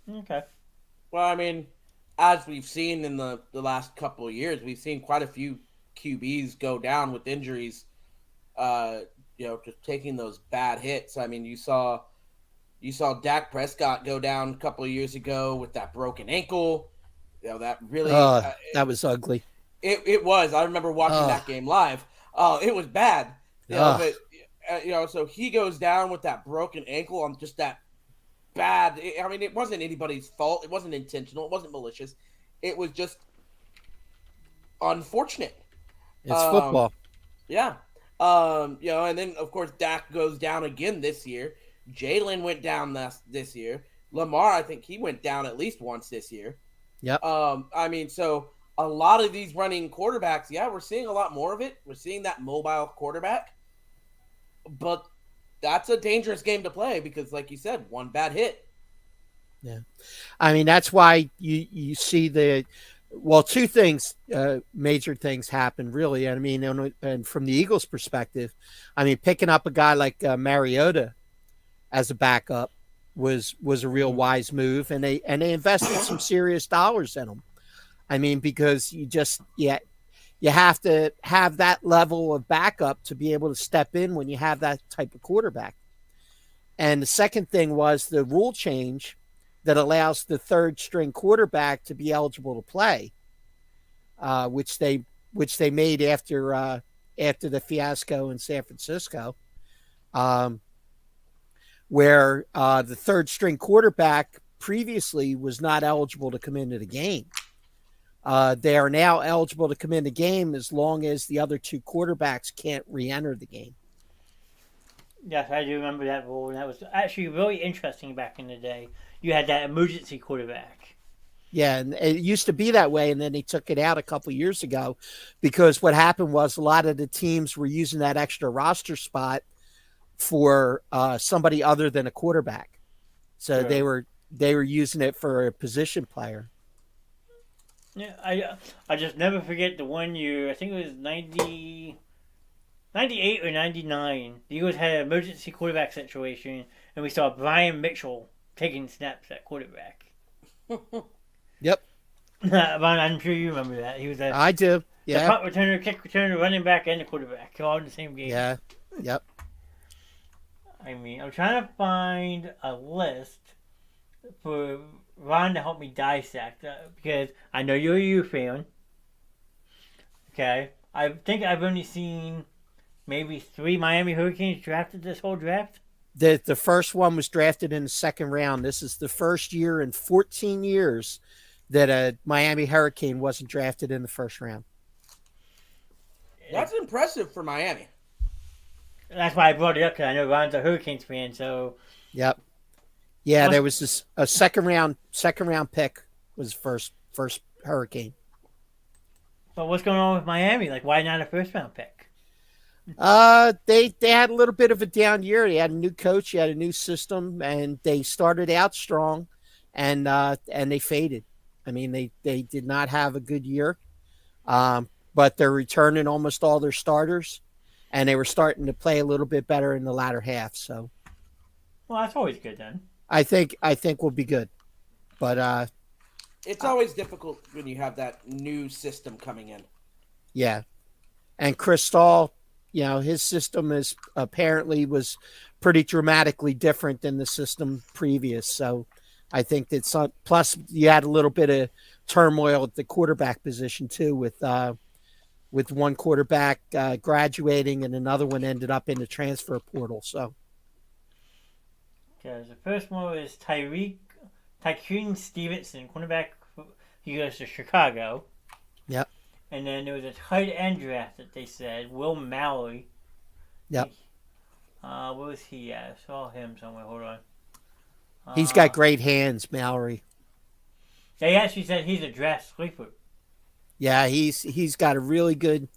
Okay. Well, I mean, as we've seen in the last couple of years, we've seen quite a few QBs go down with injuries. Just taking those bad hits. I mean, you saw Dak Prescott go down a couple of years ago with that broken ankle. That really that was ugly. It was. I remember watching that game live. It was bad. But so he goes down with that broken ankle on just that bad. I mean, it wasn't anybody's fault. It wasn't intentional. It wasn't malicious. It was just unfortunate. It's football. Yeah. And then of course Dak goes down again this year. Jalen went down this year. Lamar, I think he went down at least once this year. Yep. I mean, so a lot of these running quarterbacks, we're seeing a lot more of it. We're seeing that mobile quarterback. But that's a dangerous game to play because, like you said, one bad hit. Yeah. I mean, that's why you see two things, major things happen, really. I mean, and from the Eagles' perspective, I mean, picking up a guy like Mariota as a backup was a real wise move, and they invested some serious dollars in him. I mean, because you have to have that level of backup to be able to step in when you have that type of quarterback. And the second thing was the rule change that allows the third string quarterback to be eligible to play, which they made after the fiasco in San Francisco, where the third string quarterback previously was not eligible to come into the game. They are now eligible to come in the game as long as the other two quarterbacks can't re-enter the game. Yes, I do remember that rule, and that was actually really interesting back in the day. You had that emergency quarterback. Yeah, and it used to be that way, and then they took it out a couple of years ago because what happened was a lot of the teams were using that extra roster spot for somebody other than a quarterback. So Sure. they were using it for a position player. Yeah, I just never forget the one year, I think it was 98 or 99. The Eagles had an emergency quarterback situation, and we saw Brian Mitchell taking snaps at quarterback. Yep. Ron, I'm sure you remember that. He was I do. the Yeah. punt returner, kick returner, running back, and the quarterback, all in the same game. Yeah. Yep. I mean, I'm trying to find a list for Ron to help me dissect because I know you're a U fan. Okay, I think I've only seen maybe 3 Miami Hurricanes drafted this whole draft. The first one was drafted in the second round. This is the first year in 14 years that a Miami Hurricane wasn't drafted in the first round. That's impressive for Miami. That's why I brought it up, because I know Ron's a Hurricanes fan. So Yep. Yeah, there was a second round pick was first Hurricane. but what's going on with Miami? Like, why not a first round pick? They had a little bit of a down year. They had a new coach, they had a new system, and they started out strong, and they faded. I mean, they did not have a good year, but they're returning almost all their starters, and they were starting to play a little bit better in the latter half. So, Well, that's always good then. I think we'll be good, but It's always difficult when you have that new system coming in. yeah, and Chris Stahl, his system is apparently was pretty dramatically different than the system previous. So I think that's plus you had a little bit of turmoil at the quarterback position too, with one quarterback graduating and another one ended up in the transfer portal. So Because the first one was Tyquan Stevenson, cornerback. He goes to Chicago. Yep. And then there was a tight end draft that they said, Will Mallory. Yep. Where was he at? I saw him somewhere. Hold on. He's got great hands, Mallory. They actually said he's a draft sleeper. Yeah, he's got a really good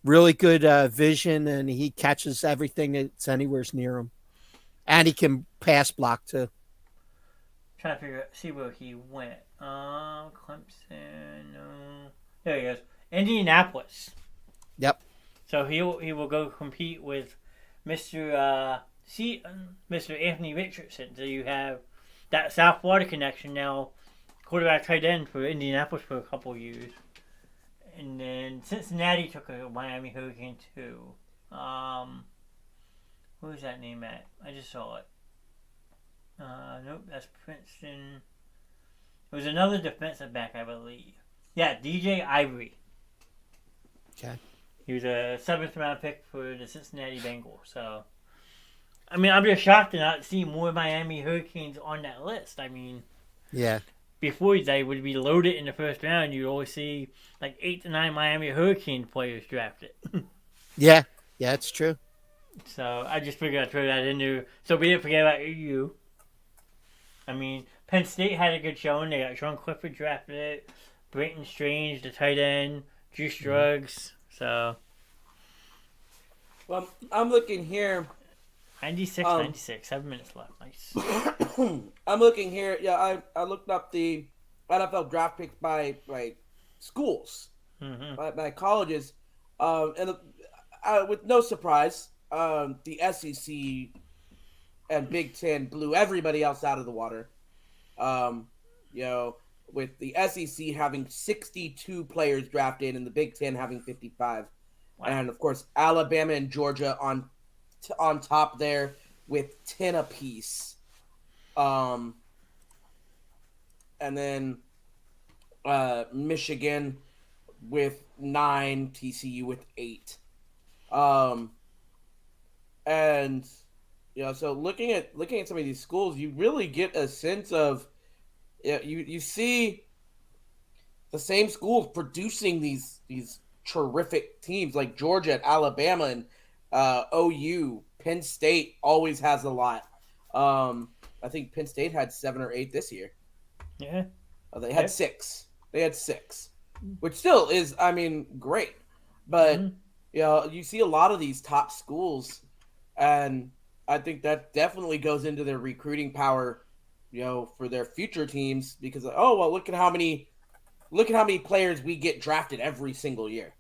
vision, and he catches everything that's anywhere near him, and he can pass block too. Trying to see where he went. Clemson. No. There he goes. Indianapolis. Yep. So he will go compete with Mr. Mr. Anthony Richardson. So you have that South Florida connection now. Quarterback tight end for Indianapolis for a couple of years. And then Cincinnati took a Miami Hurricane too. Who's that name at? I just saw it. Nope, that's Princeton. It was another defensive back, I believe. Yeah, DJ Ivory. Okay. He was a 7th round pick for the Cincinnati Bengals. So, I mean, I'm just shocked to not see more Miami Hurricanes on that list. I mean, yeah. Before they would be loaded in the first round, you'd always see like 8 to 9 Miami Hurricane players drafted. Yeah, it's true. So I just figured I'd throw that in there. So we didn't forget about you. I mean, Penn State had a good showing. They got Sean Clifford drafted, Brayton Strange, the tight end, Juice Drugs. So. Well, I'm looking here. 96, 7 minutes left. Nice. I'm looking here. Yeah, I looked up the NFL draft picks by schools, by colleges, and with no surprise, the SEC and Big Ten blew everybody else out of the water. With the SEC having 62 players drafted and the Big Ten having 55, and of course Alabama and Georgia on top there with 10 apiece. And then Michigan with 9, TCU with 8. And so looking at some of these schools, you really get a sense of you see the same schools producing these terrific teams like Georgia and Alabama and OU. Penn State always has a lot. I think Penn State had 7 or 8 this year. Yeah. They had 6. They had 6, which still is, I mean, great. But you see a lot of these top schools, and I think that definitely goes into their recruiting power, for their future teams, because look at how many players we get drafted every single year.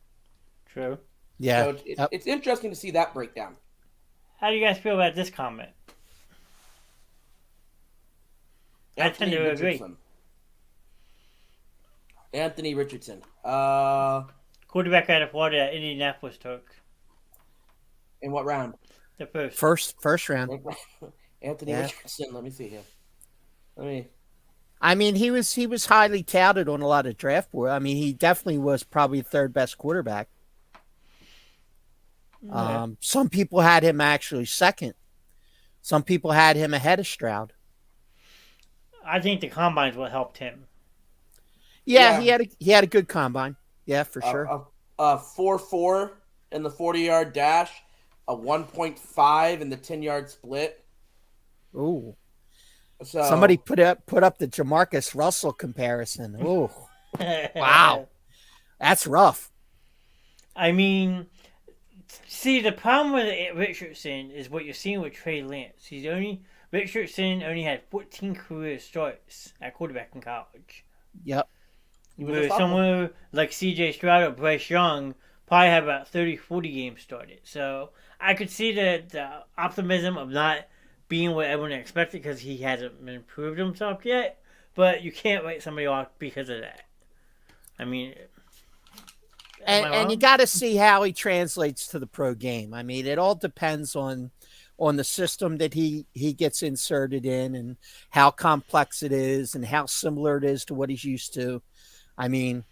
True. Yeah. So it's interesting to see that breakdown. How do you guys feel about this comment? I tend to agree. Anthony Richardson. Quarterback out of Florida that Indianapolis took. In what round? The first round. Anthony Richardson. Let me see here. I mean, he was highly touted on a lot of draft boards. I mean, he definitely was probably third best quarterback. Yeah. Some people had him actually second. Some people had him ahead of Stroud. I think the combine's what helped him. Yeah, he had a good combine. Yeah, for sure. A 4.4 in the 40-yard dash, a 1.5 in the 10-yard split. Ooh. So Somebody put up the Jamarcus Russell comparison. Ooh. Wow. That's rough. I mean, see, the problem with Richardson is what you're seeing with Trey Lance. Richardson only had 14 career starts at quarterback in college. Yep. Where someone like C.J. Stroud or Bryce Young probably had about 30, 40 games started. So I could see the optimism of not being what everyone expected because he hasn't improved himself yet. But you can't write somebody off because of that. I mean... And you got to see how he translates to the pro game. I mean, it all depends on the system that he gets inserted in and how complex it is and how similar it is to what he's used to. I mean,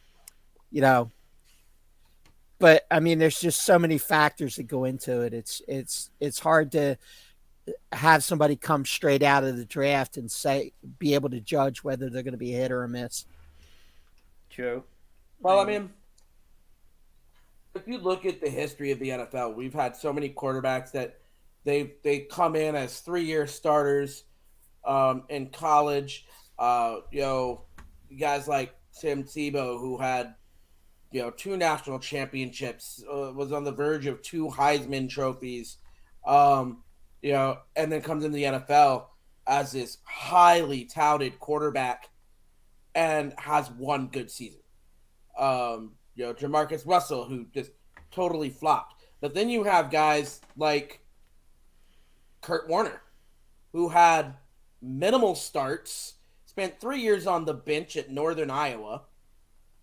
but I mean, there's just so many factors that go into it. It's hard to have somebody come straight out of the draft and be able to judge whether they're going to be a hit or a miss. True. Well, I mean, if you look at the history of the NFL, we've had so many quarterbacks that they come in as 3-year starters in college. Guys like Tim Tebow, who had 2 national championships, was on the verge of 2 Heisman trophies, and then comes into the NFL as this highly touted quarterback and has one good season. Jamarcus Russell, who just totally flopped. But then you have guys like Kurt Warner, who had minimal starts, spent 3 years on the bench at Northern Iowa,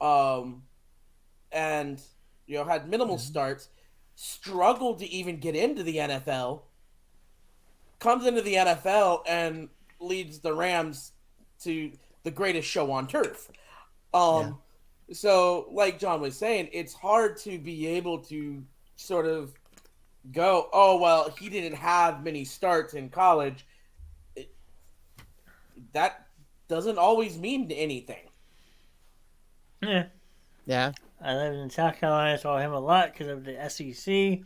and had minimal starts, struggled to even get into the NFL, comes into the NFL and leads the Rams to the greatest show on turf. So, like John was saying, it's hard to be able to sort of go, oh, well, he didn't have many starts in college. That doesn't always mean anything. Yeah. Yeah. I lived in South Carolina, saw him a lot because of the SEC.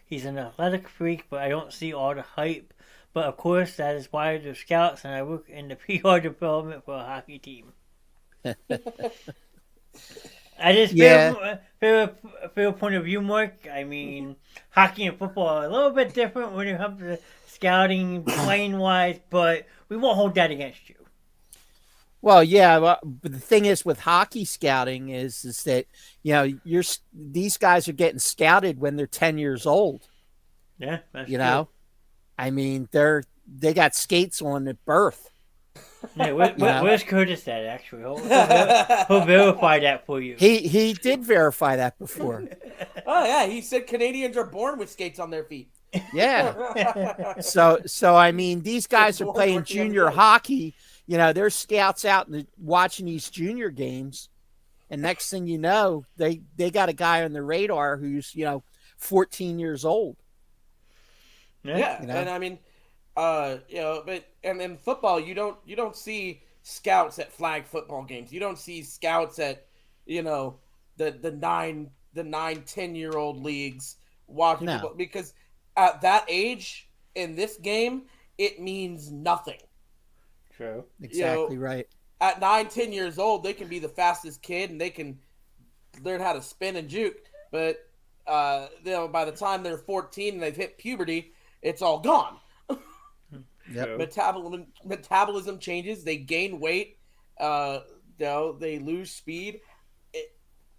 He's an athletic freak, but I don't see all the hype. But, of course, that is why they're scouts, and I work in the PR department for a hockey team. I just fair point of view, Mark. I mean, hockey and football are a little bit different when it comes to scouting, playing wise, but we won't hold that against you. Well, yeah, but the thing is with hockey scouting is that these guys are getting scouted when they're 10 years old. Yeah, that's true. I mean, they got skates on at birth. Yeah, where's Curtis at, actually? He'll verify that for you. He did verify that before. Oh, yeah. He said Canadians are born with skates on their feet. Yeah. So I mean, these guys are playing junior hockey. There's scouts out and watching these junior games. And next thing you know, they got a guy on the radar who's, 14 years old. Yeah. And I mean, but in football, you don't see scouts at flag football games. You don't see scouts at, the 9-10-year-old leagues watching football, because at that age in this game, it means nothing. True. Exactly right. At 9-10 years old, they can be the fastest kid and they can learn how to spin and juke, but by the time they're 14 and they've hit puberty, it's all gone. Yep. Metabolism changes. They gain weight. They lose speed,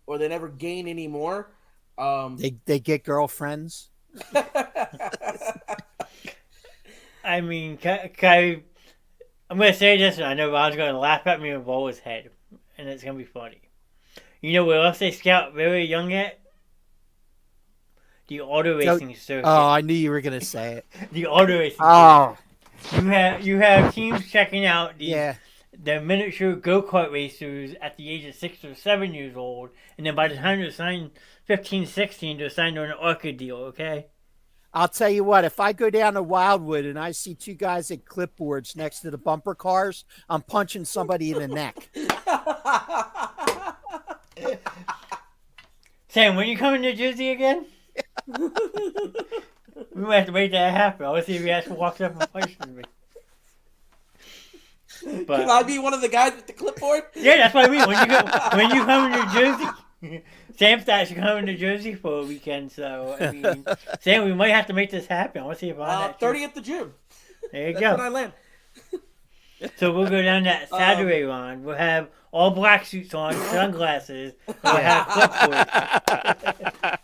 or they never gain anymore. They get girlfriends. I mean, I'm going to say this, and I know Ron's going to laugh at me and roll his head, and it's going to be funny. You know where else they scout very young at? The auto racing circuit. Oh, I knew you were going to say it. The auto racing circuit. You have teams checking out the miniature go-kart racers at the age of 6 or 7 years old, and then by the time they're signed 15, 16, they're signed on an ARCA deal, okay? I'll tell you what, if I go down to Wildwood and I see two guys at clipboards next to the bumper cars, I'm punching somebody in the neck. Sam, when you coming to Jersey again? We might have to make that happen. I want to see if he actually walks up and punches me. But, Can I be one of the guys with the clipboard? yeah, that's what I mean. When you come to Jersey, Sam's actually coming to Jersey for a weekend. So I mean, Sam, we might have to make this happen. I want to see if I'm 30 at the gym. There you That's go. when I land. So we'll go down that Saturday run. We'll have all black suits on, sunglasses, and we'll have clipboards.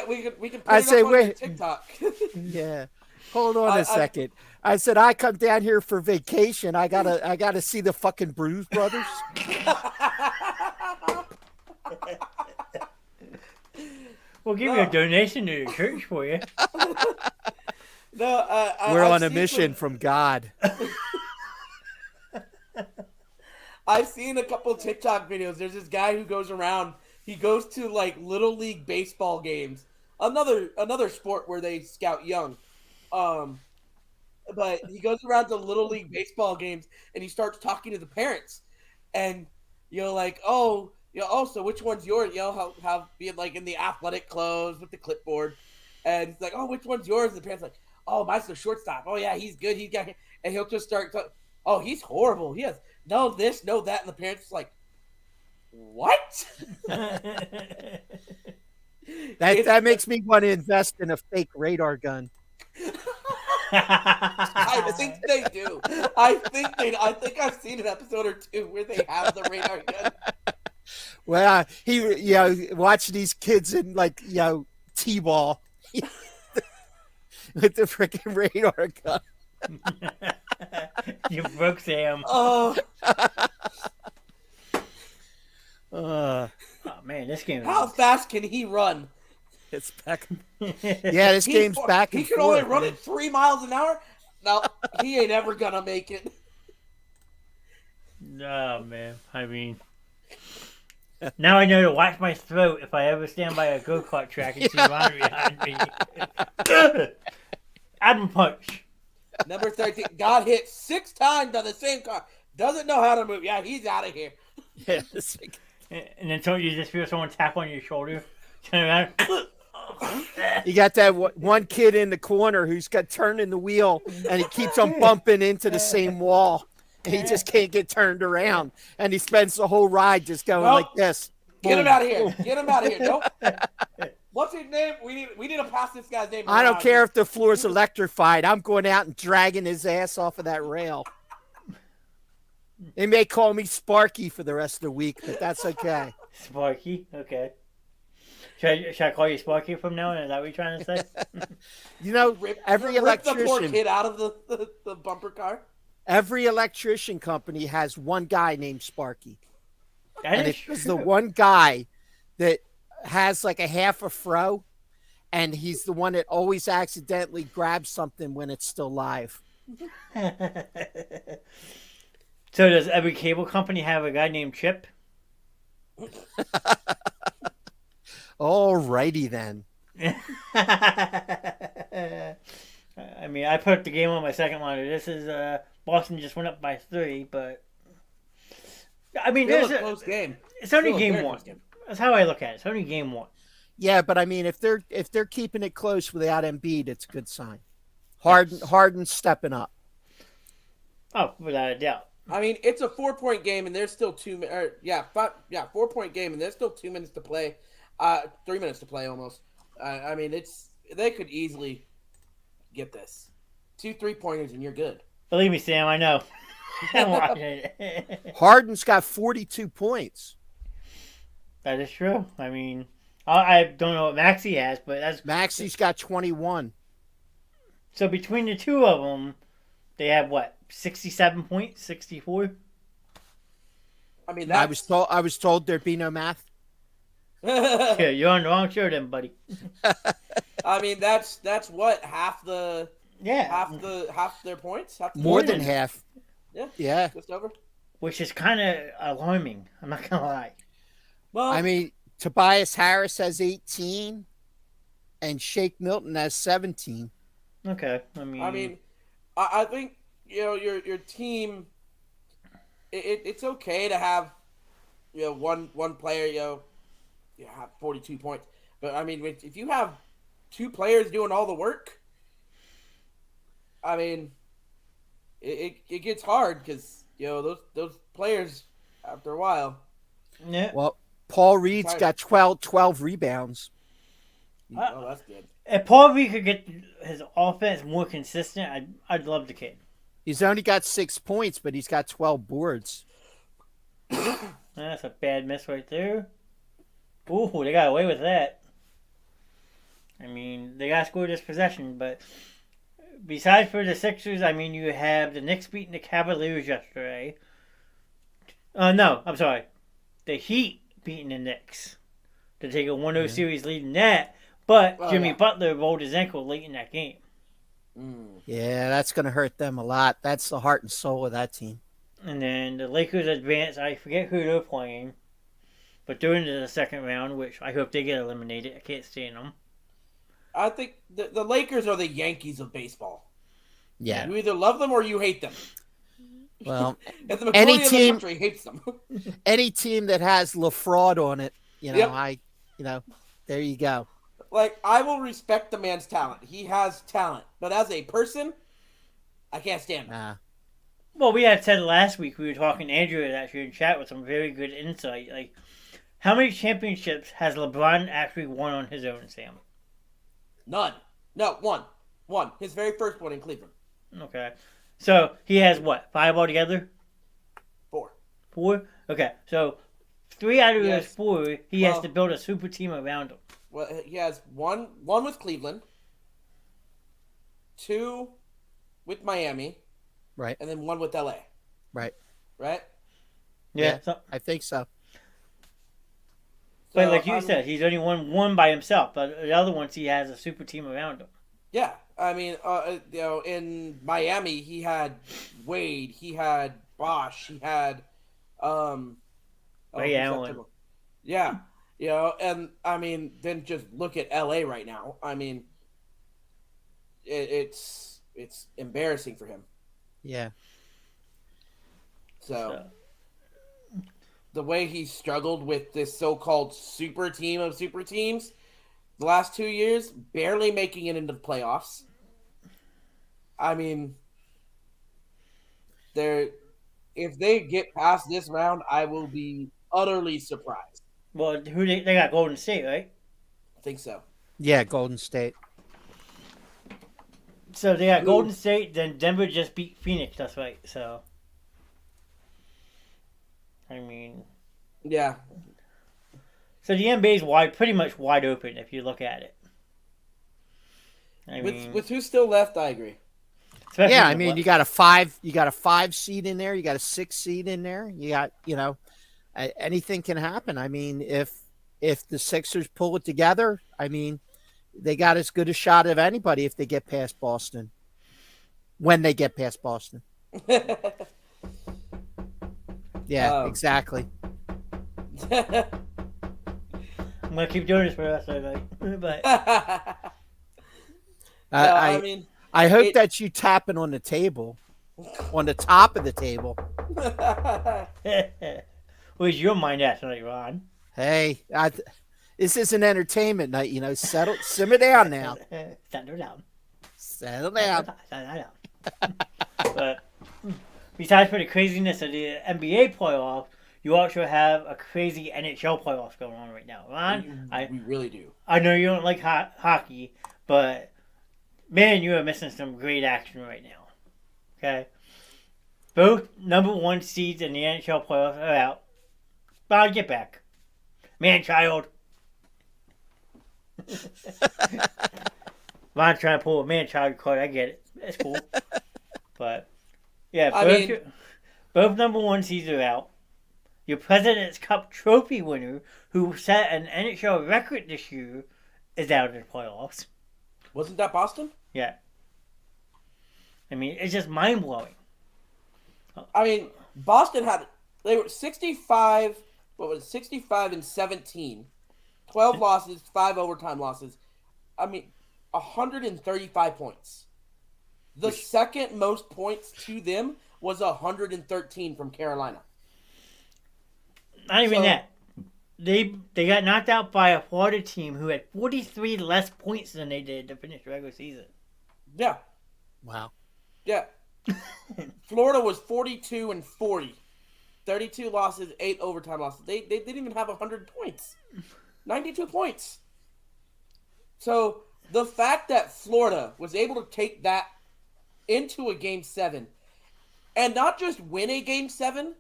We can put it up on TikTok. Yeah. Hold on a second. I said I come down here for vacation. I gotta see the fucking Blues Brothers. We'll give you a donation to the church for you. No, we're on a mission from God. I've seen a couple TikTok videos. There's this guy who goes around. He goes to like little league baseball games. Another sport where they scout young. But he goes around to little league baseball games and he starts talking to the parents, and like, so which one's yours? How being like in the athletic clothes with the clipboard, and he's like, oh, which one's yours? And the parents like, oh, mine's the shortstop. Oh yeah, he's good. He's got, and he'll just start talking. Oh, he's horrible. He has no this, no that, and the parents is like, what? That makes me want to invest in a fake radar gun. I think they do. I think I've seen an episode or two where they have the radar gun. Well, watch these kids in like t-ball with the freaking radar gun. You broke Sam. Oh. Oh man, this game. How fast can he run? It's back. Yeah, this game's back and forth. He can only run it 3 miles an hour? No, he ain't ever gonna make it. Oh man, I mean, now I know to watch my throat if I ever stand by a go-kart track and see Ron behind me. Adam punch. Number 13 got hit 6 times by the same car. Doesn't know how to move. Yeah, he's out of here. Yeah. And then you just feel someone tap on your shoulder. Turn around. You got that one kid in the corner who's got turning the wheel and he keeps on bumping into the same wall and he just can't get turned around, and he spends the whole ride just going like this. Get him out of here. Get him out of here. Nope. What's his name? We need to pass this guy's name around. I don't care if the floor's electrified. I'm going out and dragging his ass off of that rail. They may call me Sparky for the rest of the week, but that's okay. Sparky? Okay. Should I call you Sparky from now on? Is that what you're trying to say? Every electrician... Rip the poor kid out of the bumper car? Every electrician company has one guy named Sparky. And it's the one guy that has like a half a fro, and he's the one that always accidentally grabs something when it's still live. So does every cable company have a guy named Chip? Alrighty then. I mean, I put the game on my second monitor. This is Boston just went up by 3, but I mean, Still a close game. It's only game 1. That's how I look at it. It's only game 1. Yeah, but I mean, if they're keeping it close without Embiid, it's a good sign. Harden's stepping up. Oh, without a doubt. I mean, it's a 4-point game, and there's still 4-point game, and there's still 2 minutes to play. 3 minutes to play almost. I mean, they could easily get this. 2 3-pointers and you're good. Believe me, Sam, I know. Harden's got 42 points. That is true. I mean, I don't know what Maxey has, but Maxey's got 21. So between the two of them, they have what, 67 points, 64. I mean, I was told there'd be no math. Yeah, you're on the wrong show, then, buddy. I mean, that's what half their points. More than half. Yeah. Just over. Which is kind of alarming. I'm not gonna lie. Well, I mean, Tobias Harris has 18. and Shake Milton has 17. Okay, I mean, I think your team. It's okay to have one player have 42 points, but I mean if you have two players doing all the work, I mean it gets hard because those players after a while. yeah. Well, Paul Reed's got 12 rebounds. Oh, that's good. If Paul Reed could get his offense more consistent, I'd love the kid. He's only got 6 points, but he's got 12 boards. That's a bad miss right there. Ooh, they got away with that. I mean, they got scored this possession, but besides for the Sixers, I mean, you have the Knicks beating the Cavaliers yesterday. No, I'm sorry. The Heat beating the Knicks to take a 1-0 series lead in that, but Jimmy Butler rolled his ankle late in that game. Yeah, that's going to hurt them a lot. That's the heart and soul of that team. And then the Lakers advance. I forget who they're playing, but they're into the second round, which I hope they get eliminated. I can't stand them. I think the Lakers are the Yankees of baseball. Yeah. You either love them or you hate them. Well, And the majority of the country hates them. Any team that has LaFraud on it, Yep. There you go. Like, I will respect the man's talent. He has talent. But as a person, I can't stand him. Nah. Well, we had said last week, we were talking to Andrew actually in chat with some very good insight. Like, how many championships has LeBron actually won on his own, Sam? None. No, one. One. His very first one in Cleveland. Okay. So, he has what? 5 altogether? 4. 4? Okay. So, 3 out of Yes. those 4, he has to build a super team around him. Well, he has one with Cleveland, 2 with Miami, Right. and then 1 with LA. Right. Right? Yeah. So, I think so. but So, like you said, he's only won one by himself. But the other ones, he has a super team around him. Yeah. I mean, in Miami, he had Wade, he had Bosch, he had Ray Allen. Yeah. And I mean, then just look at LA right now. I mean, it's embarrassing for him. Yeah. So the way he struggled with this so-called super team of super teams the last 2 years, barely making it into the playoffs. I mean, if they get past this round, I will be utterly surprised. Well, who they got Golden State, right? I think so. Yeah, Golden State. So they got Golden State, then Denver just beat Phoenix. That's right. So, I mean, Yeah. so the NBA is pretty much wide open if you look at it. I mean, With who's still left, I agree. especially Yeah, in I the mean, West. you got a 5 seed in there, you got a 6 seed in there. You got, anything can happen. I mean, if the Sixers pull it together, I mean, they got as good a shot of anybody if they get past Boston. When they get past Boston. Yeah, exactly. I'm gonna keep doing this for the rest of the night. But I mean, I hope that you tapping on the table, on the top of the table. where's your mind at tonight, Ron? Hey, this is an entertainment night, simmer down now. Settle down. Settle down. Settle down. But besides for the craziness of the NBA playoff, you also have a crazy NHL playoff going on right now, Ron. we really do. I know you don't like hockey, but man, you are missing some great action right now. Okay, both number 1 seeds in the NHL playoffs are out. But I'll get back, man, child. Ron trying to pull a man child card. I get it. It's cool, but yeah, both number 1 seeds are out. Your President's Cup trophy winner, who set an NHL record this year, is out of the playoffs. Wasn't that Boston? Yeah. I mean, it's just mind-blowing. I mean, Boston they were 65, 65 and 17. 12 losses, 5 overtime losses. I mean, 135 points. The second most points to them was 113 from Carolina. Not even that. They got knocked out by a Florida team who had 43 less points than they did to finish the regular season. Yeah. Wow. Yeah. Florida was 42-40. 32 losses, 8 overtime losses. They didn't even have 100 points. 92 points. So the fact that Florida was able to take that into a Game 7 and not just win a Game 7,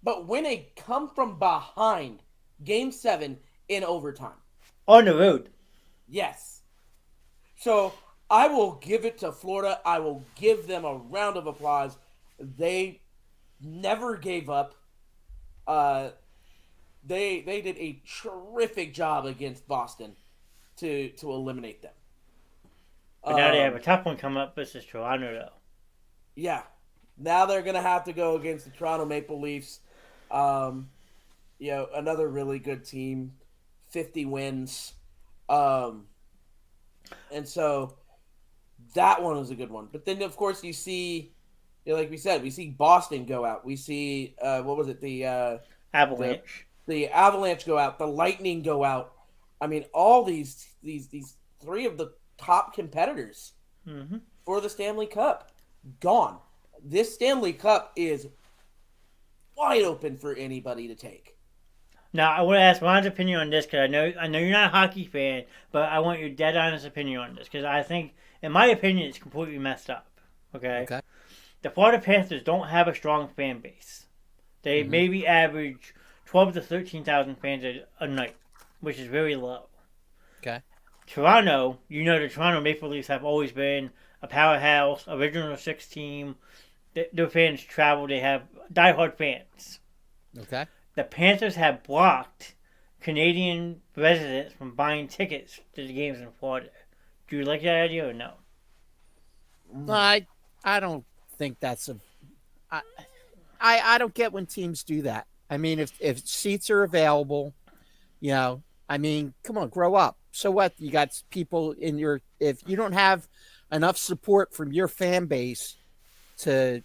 but win a come-from-behind Game 7 in overtime. On the road. Yes. So I will give it to Florida. I will give them a round of applause. They never gave up. They did a terrific job against Boston to eliminate them. But now they have a tough one coming up versus Toronto, though. Yeah. Now they're going to have to go against the Toronto Maple Leafs. Another really good team. 50 wins. And so that one was a good one. But then, of course, you see, like we said, we see Boston go out. We see, The Avalanche. The Avalanche go out. The Lightning go out. I mean, all these three of the top competitors for the Stanley Cup gone. This Stanley Cup is wide open for anybody to take. Now, I want to ask Ron's opinion on this because I know you're not a hockey fan, but I want your dead honest opinion on this because I think, in my opinion, it's completely messed up. Okay. The Florida Panthers don't have a strong fan base. They maybe average 12 to 13,000 fans a night, which is very low. Okay. Toronto, the Toronto Maple Leafs have always been a powerhouse, original 6 team. Their fans travel. They have diehard fans. Okay. The Panthers have blocked Canadian residents from buying tickets to the games in Florida. Do you like that idea or no? I don't think that's I don't get when teams do that. I mean, if seats are available, come on, grow up. So what? You got people if you don't have enough support from your fan base to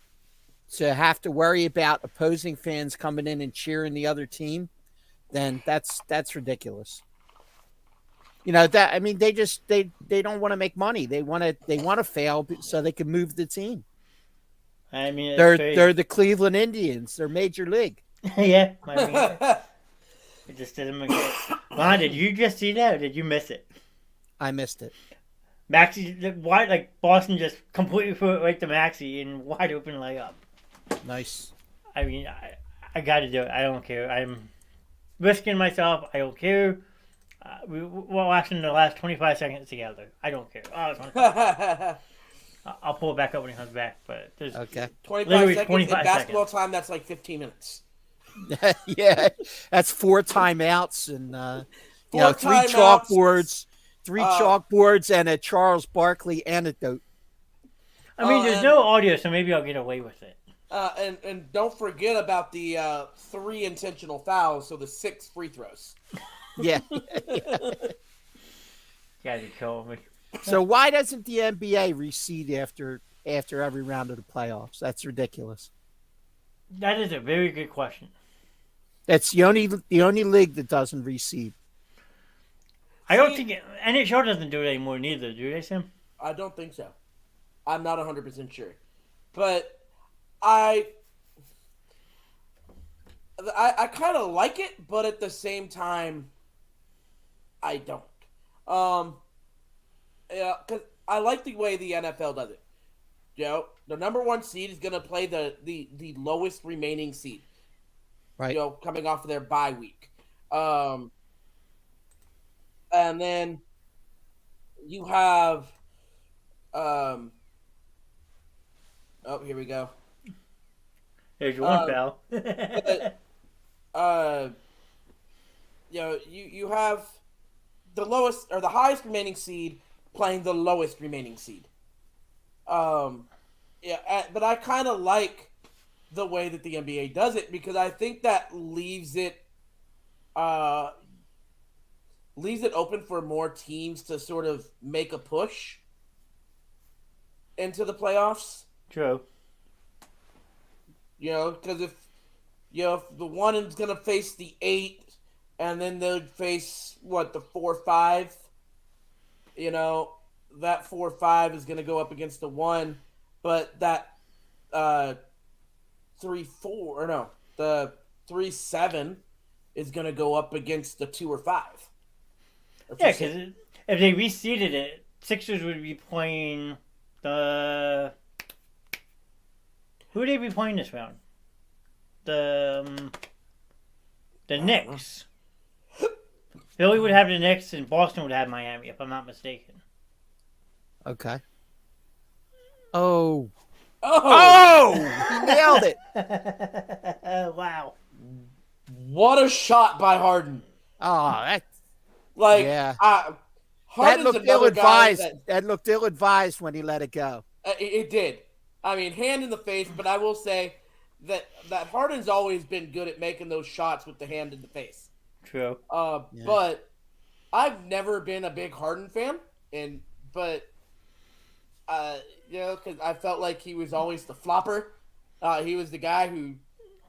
have to worry about opposing fans coming in and cheering the other team, then that's ridiculous. They don't want to make money. They want to fail so they can move the team. I mean, they're the Cleveland Indians. They're major league. Yeah, it just didn't make sense. Ron, did you just see that or did you miss it? I missed it. Maxey, why? Like Boston just completely threw it right to Maxey in wide open layup. Nice. I mean, I got to do it. I don't care. I'm risking myself. I don't care. We're watching the last 25 seconds together. I don't care. I'll pull it back up when he comes back. But there's 25 seconds in basketball time. That's like 15 minutes. Yeah, that's 4 timeouts and 3 timeouts. chalkboards and a Charles Barkley anecdote. I mean, there's no audio, so maybe I'll get away with it. And don't forget about the 3 intentional fouls, so the 6 free throws. Yeah. Guys are killing me. So why doesn't the NBA reseed after every round of the playoffs? That's ridiculous. That is a very good question. That's the only league that doesn't reseed. I don't think NHL doesn't do it anymore neither, do they, Sam? I don't think so. I'm not 100% sure. But I kind of like it, but at the same time, I don't. Because I like the way the NFL does it. The number 1 seed is going to play the lowest remaining seed. Right. Coming off of their bye week. And then you have here we go. There's your one, pal. You have the lowest or the highest remaining seed playing the lowest remaining seed. But I kind of like the way that the NBA does it because I think that leaves it leaves it open for more teams to sort of make a push into the playoffs. True. Because if the 1 is gonna face the 8, and then they'd face the 4-5. That 4-5 is gonna go up against the 1, but that 3-4 or no, the 3-7 is gonna go up against the 2 or 5. Yeah, because if they reseeded it, Sixers would be playing the. Who would they be playing this round? The Knicks. Philly would have the Knicks, and Boston would have Miami, if I'm not mistaken. Okay. Oh! He nailed it! Wow. What a shot by Harden! Oh, that yeah. that Harden's looked ill-advised. That looked ill-advised when he let it go. It did. I mean, hand in the face, but I will say that Harden's always been good at making those shots with the hand in the face. True. But I've never been a big Harden fan, because I felt like he was always the flopper. He was the guy who,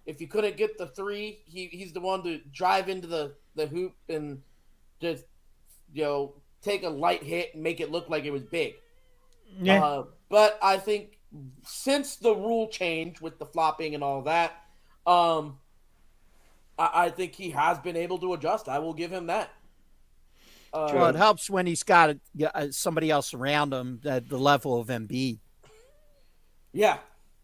if you couldn't get the 3, he's the one to drive into the hoop and just take a light hit and make it look like it was big. Yeah. But I think since the rule change with the flopping and all that, I think he has been able to adjust. I will give him that. Well, it helps when he's got somebody else around him at the level of Embiid. Yeah.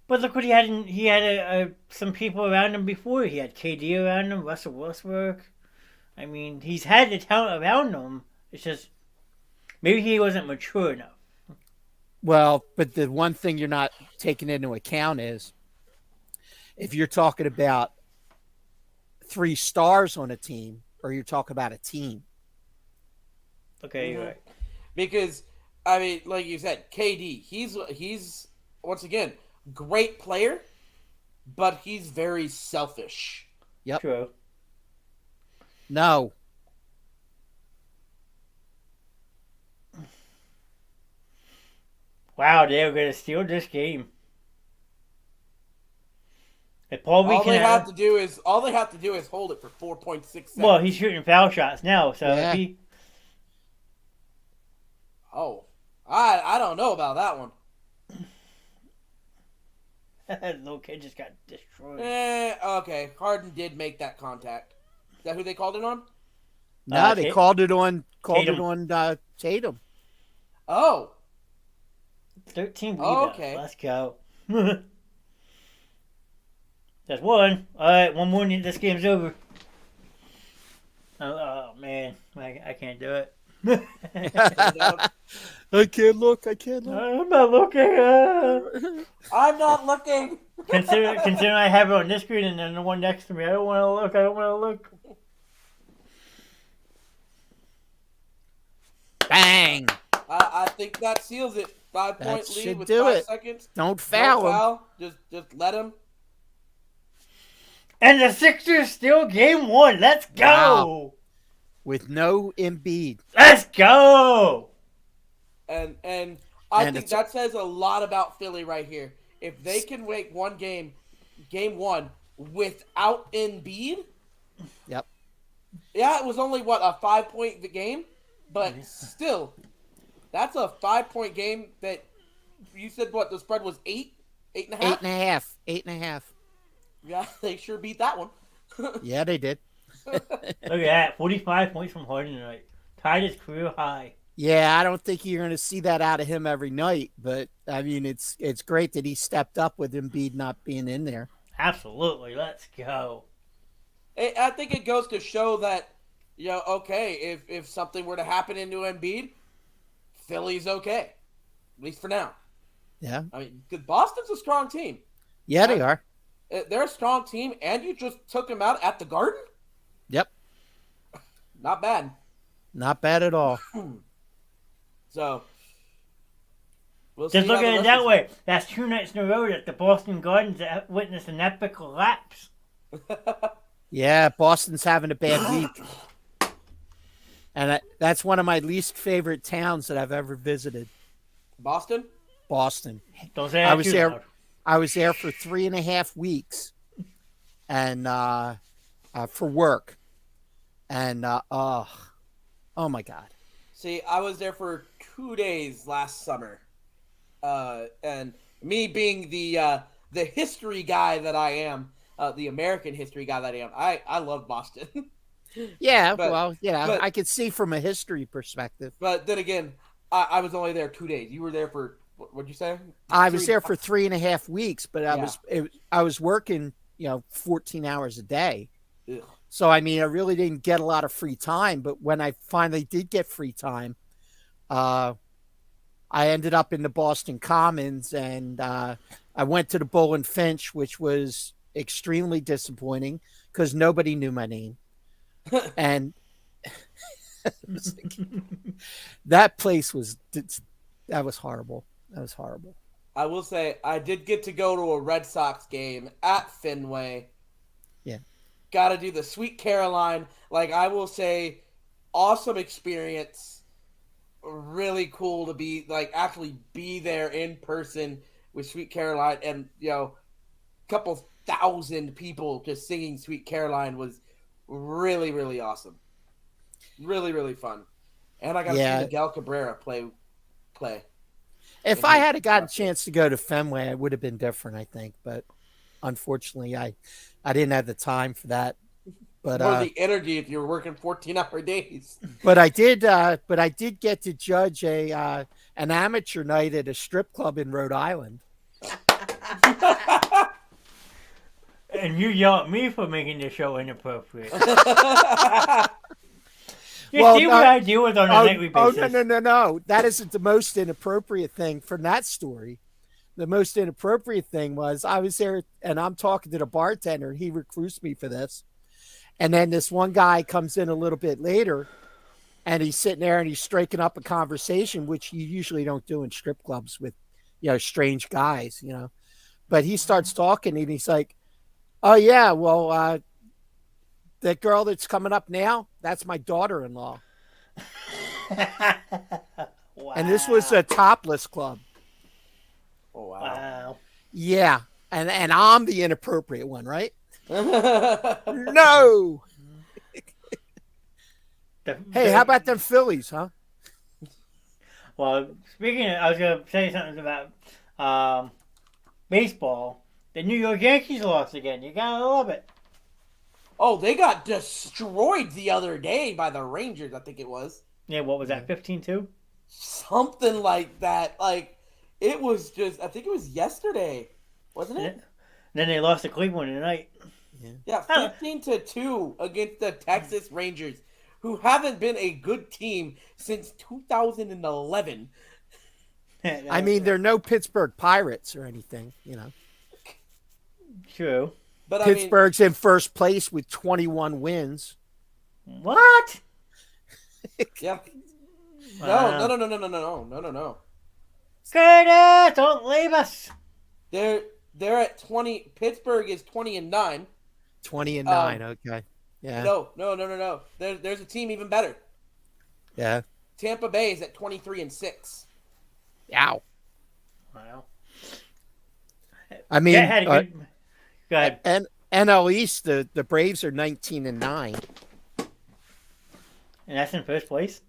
But look what he had. He had some people around him before. He had KD around him, Russell Westbrook. I mean, he's had the talent around him. It's just maybe he wasn't mature enough. Well, but the one thing you're not taking into account is if you're talking about 3 stars on a team, or you're talking about a team. Okay, you're right. Because I mean, like you said, KD, he's once again great player, but he's very selfish. Yep. True. No. Wow, they were going to steal this game. If Paul All they have to do is hold it for 4.6 seconds. Well, he's shooting foul shots now, so Yeah. if he. Oh, I don't know about that one. Little kid just got destroyed. Okay. Harden did make that contact. Is that who they called it on? No, they called it on Tatum. Oh. 13 rebounds. Okay. Let's go. That's one. All right, one more and this game's over. Oh man, I can't do it. I can't look. I'm not looking. I'm not looking. Consider I have it on this screen and then the one next to me. I don't want to look. Bang! I think that seals it. 5-point lead should with do 5 it. seconds. Don't foul him. Just let him. And the Sixers still game 1. Let's go. Wow. With no Embiid. Let's go. And I think that says a lot about Philly right here. If they can make game 1 without Embiid. Yep. Yeah, it was only a 5-point game, but still, that's a 5-point game. That you said the spread was 8.5? 8.5. 8.5. Yeah, they sure beat that one. Yeah, they did. Look at that. 45 points from Harden tonight. Tied his career high. Yeah, I don't think you're going to see that out of him every night, but I mean, it's great that he stepped up with Embiid not being in there. Absolutely. Let's go. I think it goes to show that, okay, if something were to happen into Embiid, Philly's okay, at least for now. Yeah. I mean, because Boston's a strong team. Yeah, they are. They're a strong team, and you just took them out at the Garden? Yep. Not bad. Not bad at all. So, we'll Just see look how at the it that rest way. That's 2 nights in a row that the Boston Gardens witnessed an epic collapse. Yeah, Boston's having a bad week. And that's one of my least favorite towns that I've ever visited. Boston? Boston. Don't say I that was too there. loud. I was there for 3.5 weeks, and for work. And oh my God. See, I was there for 2 days last summer. And me being the history guy that I am, the American history guy that I am, I love Boston. Yeah, But- well, yeah, but- I could see from a history perspective. But then again, I was only there 2 days. You were there for what'd you say? I was there for 3.5 weeks, but Yeah. I was working, 14 hours a day. Ugh. So I mean, I really didn't get a lot of free time. But when I finally did get free time, I ended up in the Boston Commons, and I went to the Bull and Finch, which was extremely disappointing because nobody knew my name, and that place was horrible. That was horrible. I will say I did get to go to a Red Sox game at Fenway. Yeah. Got to do the Sweet Caroline. Like, I will say, awesome experience. Really cool to be, like, actually be there in person with Sweet Caroline. And, a couple thousand people just singing Sweet Caroline was really, really awesome. Really, really fun. And I got to see Miguel Cabrera play. If I had gotten a chance to go to Fenway, it would have been different, I think. But unfortunately, I didn't have the time for that. But or the energy if you were working 14-hour days. But I did get to judge an amateur night at a strip club in Rhode Island. And you yell at me for making the show inappropriate. You see what I deal with on a nightly basis. Oh, no. That isn't the most inappropriate thing from that story. The most inappropriate thing was I was there, and I'm talking to the bartender. He recruits me for this. And then this one guy comes in a little bit later, and he's sitting there, and he's striking up a conversation, which you usually don't do in strip clubs with, strange guys, But he starts talking, and he's like, oh, yeah, well, that girl that's coming up now, that's my daughter-in-law. Wow. And this was a topless club. Oh, wow. Wow. Yeah. And I'm the inappropriate one, right? No. Hey, how about them Phillies, huh? Well, speaking of, I was going to say something about baseball. The New York Yankees lost again. You got to love it. Oh, they got destroyed the other day by the Rangers, I think it was. Yeah, what was that, 15-2? Something like that. Like, it was just, I think it was yesterday, wasn't it? Yeah. Then they lost to Cleveland tonight. Yeah, 15-2 against the Texas Rangers, who haven't been a good team since 2011. I mean, they're no Pittsburgh Pirates or anything, True. But Pittsburgh's in first place with 21 wins. What? Yeah. Wow. No. Curtis, don't leave us. They're at 20. Pittsburgh is 20-9. 20-9, okay. Yeah. No. There's a team even better. Yeah. Tampa Bay is at 23-6. Ow. Wow. I mean, Had a good... Go ahead. And NL East, the Braves are 19-9. And that's in first place?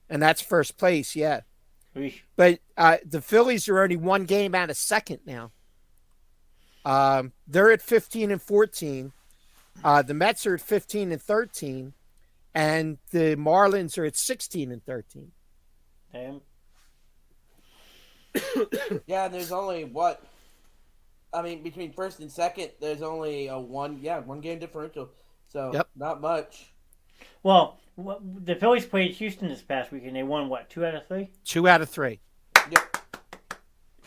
And that's first place, yeah. Eesh. But the Phillies are only one game out of second now. They're at 15-14. The Mets are at 15-13. And the Marlins are at 16-13. Damn. Yeah, and there's only between first and second, there's only a one game differential. So Not much. Well, the Phillies played Houston this past week, and they won, 2 out of 3? 2 out of 3. Yep.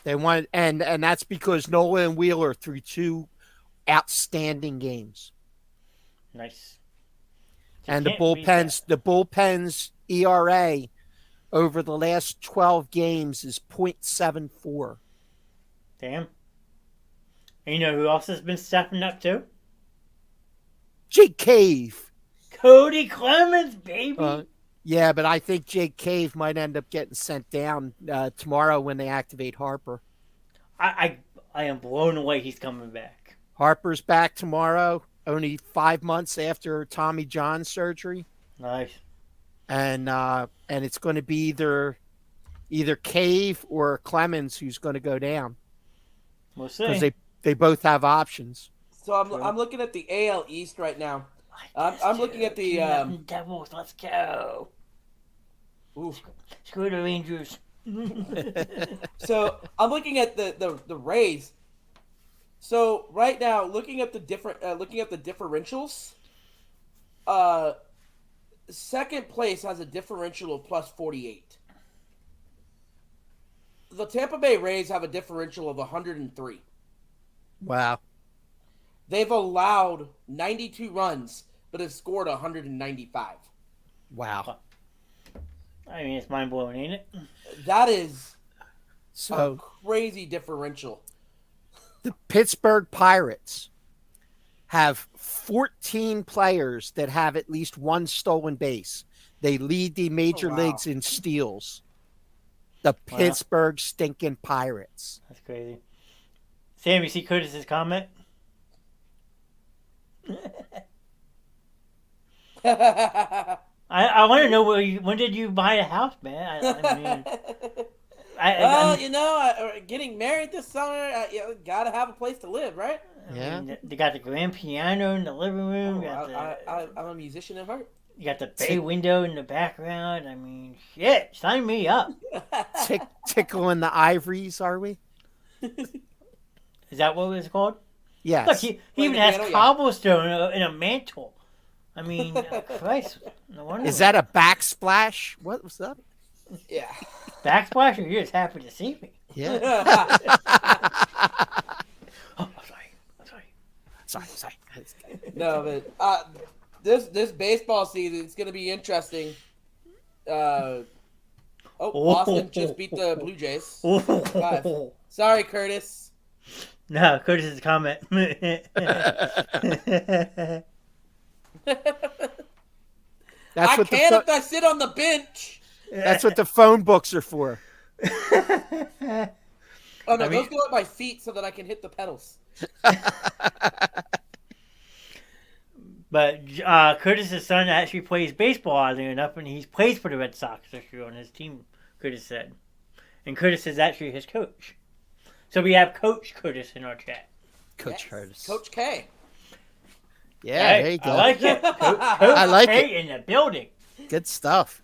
They won, and that's because Nola and Wheeler threw 2 outstanding games. Nice. And the bullpen's ERA over the last 12 games is .74. Damn. And you know who else has been stepping up too? Jake Cave. Cody Clemens, baby. Yeah, but I think Jake Cave might end up getting sent down tomorrow when they activate Harper. I am blown away he's coming back. Harper's back tomorrow, only 5 months after Tommy John surgery, Nice. and it's going to be either Cave or Clemens who's going to go down We'll because see. they both have options. So I'm looking at the AL East right now. Like I'm looking at the Devils. Let's go. oof. Screw the Rangers. So I'm looking at the Rays. So right now, looking at the differentials, second place has a differential of plus 48. The Tampa Bay Rays have a differential of 103. Wow. They've allowed 92 runs, but have scored 195. Wow. I mean, it's mind blowing, ain't it? That is a So crazy differential. the Pittsburgh Pirates have 14 players that have at least one stolen base. They lead the major wow. leagues in steals. The Pittsburgh stinking Pirates. That's crazy. Sam, you see Curtis's comment? I want to know when did you buy a house, man? I mean, getting married this summer, gotta have a place to live, right? Yeah. I mean, they got the grand piano in the living room. I'm a musician at heart. You got the bay window in the background. I mean, shit, sign me up. Tickling the ivories, are we? Is that what it's called? Yes. Look, he even has piano, yeah. cobblestone in a mantle. I mean, Christ, no wonder. Is that a backsplash? What was that? Yeah. backsplash, or you're just happy to see me? Yeah. Oh, I'm sorry. Sorry. No, but this baseball season is gonna be interesting. Boston just beat the Blue Jays. 5. Sorry, Curtis. No, Curtis's comment. That's I can't if I sit on the bench. That's what the phone books are for. Oh no, those go at my feet so that I can hit the pedals. But Curtis's son actually plays baseball, oddly enough, and he plays for the Red Sox this year on his team, Curtis said. And Curtis is actually his coach. So we have Coach Curtis in our chat. Coach Curtis. Coach K. Yeah, Hey, there you go. I like it. Coach I like K in the building. Good stuff.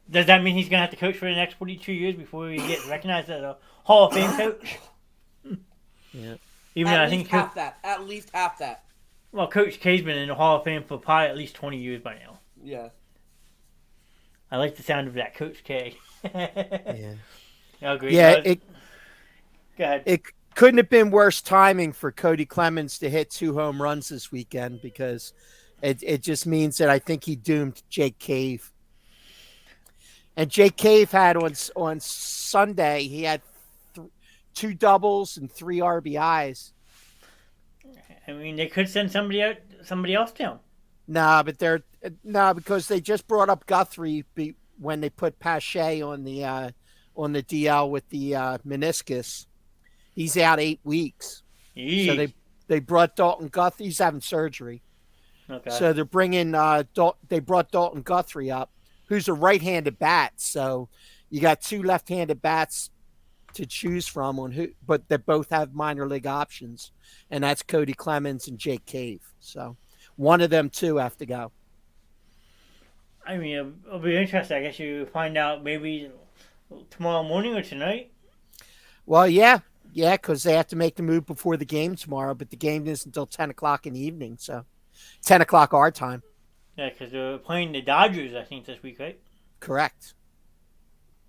Does that mean he's going to have to coach for the next 42 years before he gets recognized as a Hall of Fame coach? Yeah. Even though I At think least half that. At least half that. Well, Coach K's been in the Hall of Fame for probably at least 20 years by now. Yeah. I like the sound of that, Coach K. Yeah. I agree. Yeah, Go ahead. it couldn't have been worse timing for Cody Clemens to hit 2 home runs this weekend because it just means that I think he doomed Jake Cave. And Jake Cave had on Sunday, he had 2 doubles and 3 RBIs. I mean, they could send somebody else down. Because they just brought up Guthrie when they put Pache on the DL with the meniscus. He's out 8 weeks. Yeesh. So they brought Dalton Guthrie. He's having surgery. Okay. So they're bringing they brought Dalton Guthrie up, who's a right-handed bat. So you got 2 left-handed bats to choose from but they both have minor league options, and that's Cody Clemens and Jake Cave. So one of them 2 have to go. I mean, it'll be interesting. I guess you find out maybe tomorrow morning or tonight. Well, yeah, because they have to make the move before the game tomorrow, but the game isn't until 10 o'clock in the evening, so 10 o'clock our time. Yeah, because they're playing the Dodgers, I think, this week, right? Correct.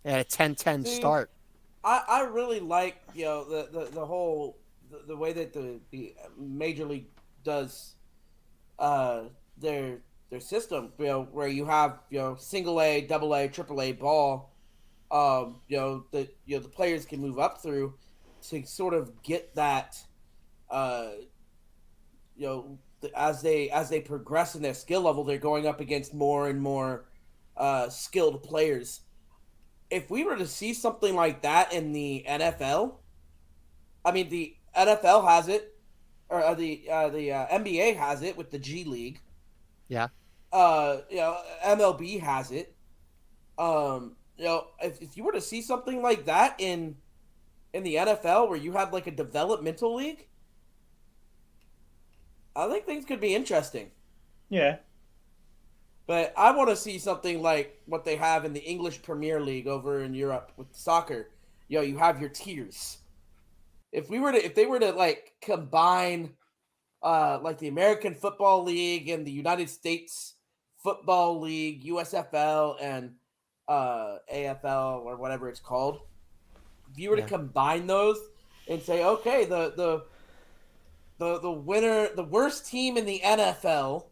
At a 10-10 start. I really like the whole the way that the Major League does their system, where you have single A, double A, triple A ball, the players can move up through to sort of get that as they progress in their skill level, they're going up against more and more skilled players. If we were to see something like that in the NFL, I mean, the NFL has it, or the NBA has it with the G League. Yeah. MLB has it. If you were to see something like that in the NFL, where you have like a developmental league, I think things could be interesting. Yeah. But I want to see something like what they have in the English Premier League over in Europe with soccer. You have your tiers. If they were to like combine like the American Football League and the United States Football League, USFL and AFL or whatever it's called, if you were to combine those and say, okay, the winner, the worst team in the NFL,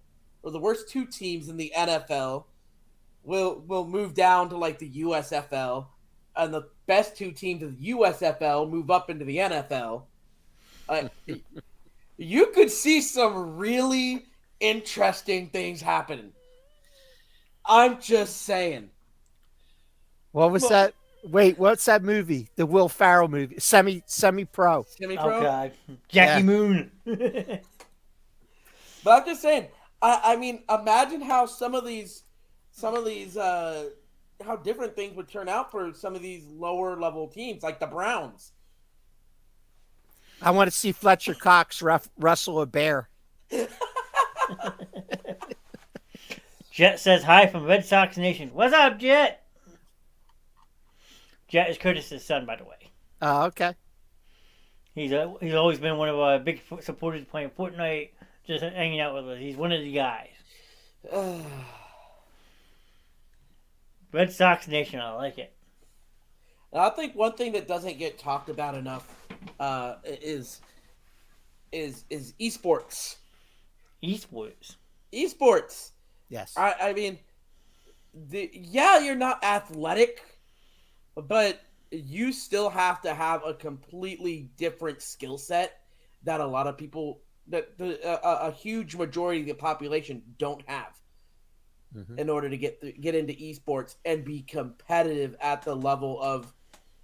or the worst two teams in the NFL, will move down to like the USFL, and the best two teams of the USFL move up into the NFL. You could see some really interesting things happening. I'm just saying. What was that? Wait, what's that movie? The Will Ferrell movie, Semi-Pro. Semi-pro? Oh God, Jackie Moon. But I'm just saying. I mean, imagine how some of these, how different things would turn out for some of these lower level teams, like the Browns. I want to see Fletcher Cox wrestle a bear. Jet says hi from Red Sox Nation. What's up, Jet? Jet is Curtis's son, by the way. Oh, okay. He's always been one of our big supporters playing Fortnite, just hanging out with us. He's one of the guys. Red Sox Nation, I like it. I think one thing that doesn't get talked about enough is esports. Esports. Yes. I mean, you're not athletic, but you still have to have a completely different skill set that a lot of people, that a huge majority of the population don't have, in order to get into esports and be competitive at the level of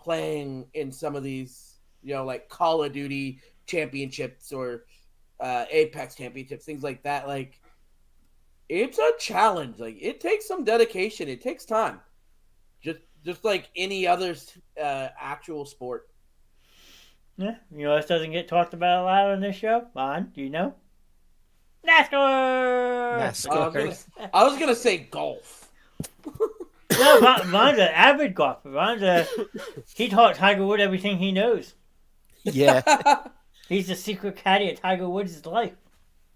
playing in some of these, like Call of Duty championships or Apex championships, things like that. Like, it's a challenge. Like, it takes some dedication. It takes time. Just like any other actual sport. Yeah, this doesn't get talked about a lot on this show. Vaughn, do you know? NASCAR. I was gonna say golf. No, Vaughn's an avid golfer. He taught Tiger Woods everything he knows. Yeah. He's the secret caddy of Tiger Woods' life.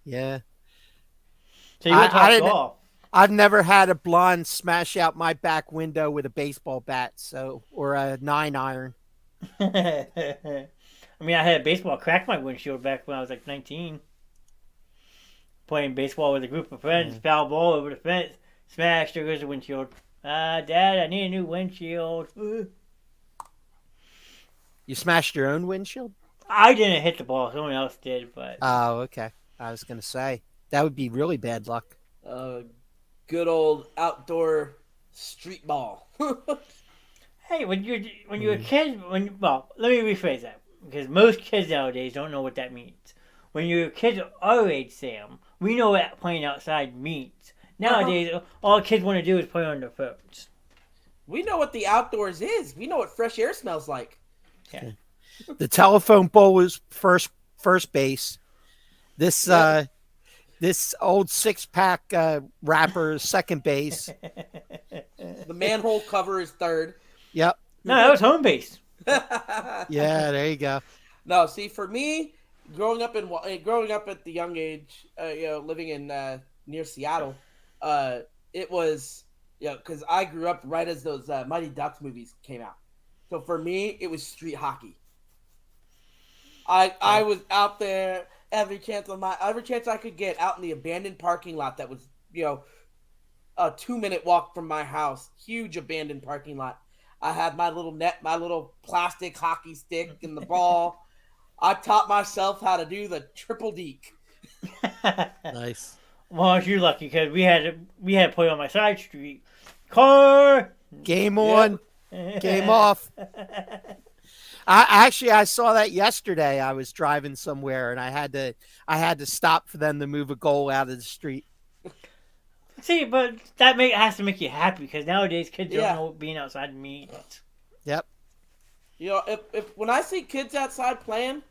Yeah. So you want to talk golf? I've never had a blonde smash out my back window with a baseball bat, or a 9-iron. I mean, I had a baseball crack my windshield back when I was like 19. Playing baseball with a group of friends, foul ball over the fence, smashed, there goes the windshield. Dad, I need a new windshield. You smashed your own windshield? I didn't hit the ball, someone else did, but... Oh, okay. I was going to say, that would be really bad luck. Good old outdoor street ball. Hey, when you're a kid, let me rephrase that, because most kids nowadays don't know what that means. When you're kids our age, Sam, we know what playing outside means. Nowadays, all kids want to do is play on their phones. We know what the outdoors is. We know what fresh air smells like. Yeah. The telephone pole is first base. This this old 6-pack wrapper is second base. The manhole cover is third. Yep. No, that was home base. Yeah, there you go. No, see, for me, growing up at the young age, living in near Seattle, it was, because I grew up right as those Mighty Ducks movies came out. So for me, it was street hockey. I was out there every chance I could get, out in the abandoned parking lot that was, a 2-minute walk from my house. Huge abandoned parking lot. I had my little net, my little plastic hockey stick and the ball. I taught myself how to do the triple deke. Nice. Well, you're lucky because we had to play on my side street. Car. Game Yep. on, game off. I saw that yesterday. I was driving somewhere and I had to stop for them to move a goal out of the street. See, but that has to make you happy because nowadays kids don't Yeah. know what being outside means. Yep. You know, if when I see kids outside playing,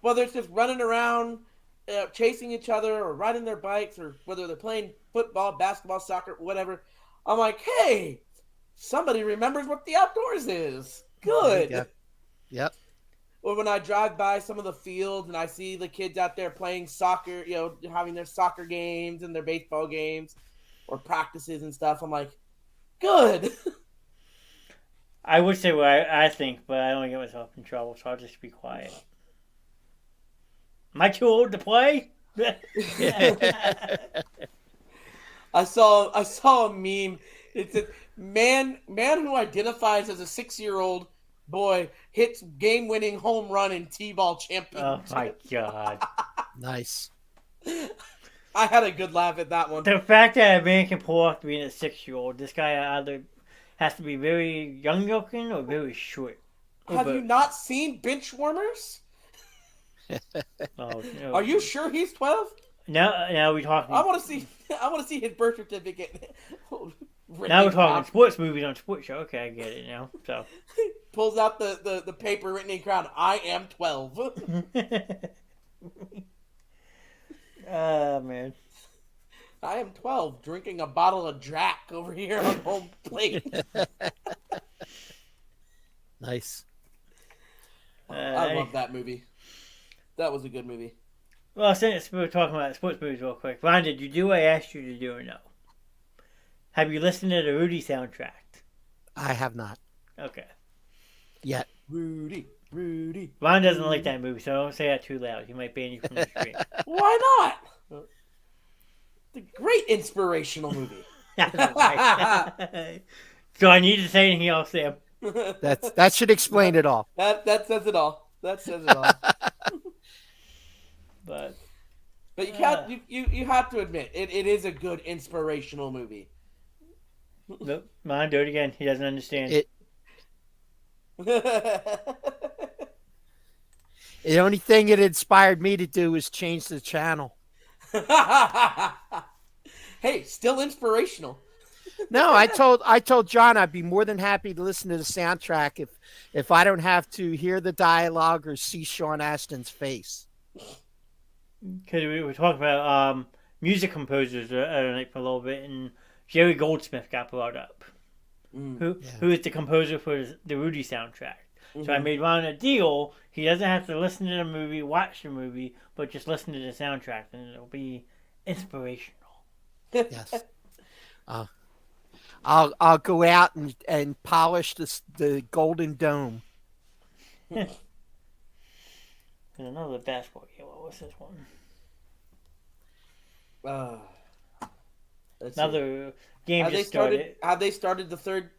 whether it's just running around, chasing each other, or riding their bikes, or whether they're playing football, basketball, soccer, whatever, I'm like, hey, somebody remembers what the outdoors is. Good. Yep. Yep. Or when I drive by some of the fields and I see the kids out there playing soccer, you know, having their soccer games and their baseball games or practices and stuff, I'm like, good. I would say what I think, but I don't want to get myself in trouble, so I'll just be quiet. Am I too old to play? I saw a meme. It said, man who identifies as a 6-year-old boy hits game-winning home run in T-ball Oh championship. my god. Nice. I had a good laugh at that one. The fact that a man can pull off being a 6-year-old, this guy either has to be very young looking or very short. Have you not seen Benchwarmers? Oh, no. Are you sure he's 12? Now we're talking. I want to see his birth certificate. Now we're talking sports movies on Sports Show. Okay, I get it now. So Pulls out the paper written in crown. I am 12. Oh man. I am 12, drinking a bottle of Jack over here on home plate. Nice. I love that movie. That was a good movie. Well, since we were talking about sports movies real quick, Ron, did you do what I asked you to do or no? Have you listened to the Rudy soundtrack? I have not Okay. yet. Rudy. Ron doesn't like that movie, so don't say that too loud. He might ban you from the stream. Why not? The great inspirational movie. So I need to say anything else, Sam? That should explain it all. That says it all. That says it all. But But you have to admit it is a good inspirational movie. look, Ron, do it again. He doesn't understand. The only thing it inspired me to do was change the channel. Hey, still inspirational. No, I told John I'd be more than happy to listen to the soundtrack if I don't have to hear the dialogue or see Sean Astin's face. Because we were talking about music composers like for a little bit, and Jerry Goldsmith got brought up, who is the composer for the Rudy soundtrack. So I made Ron a deal. He doesn't have to listen to the movie, watch the movie, but just listen to the soundtrack, and it'll be inspirational. Yes. I'll go out and polish the Golden Dome. And another basketball game. What was this one? Another game just started. Have they started the third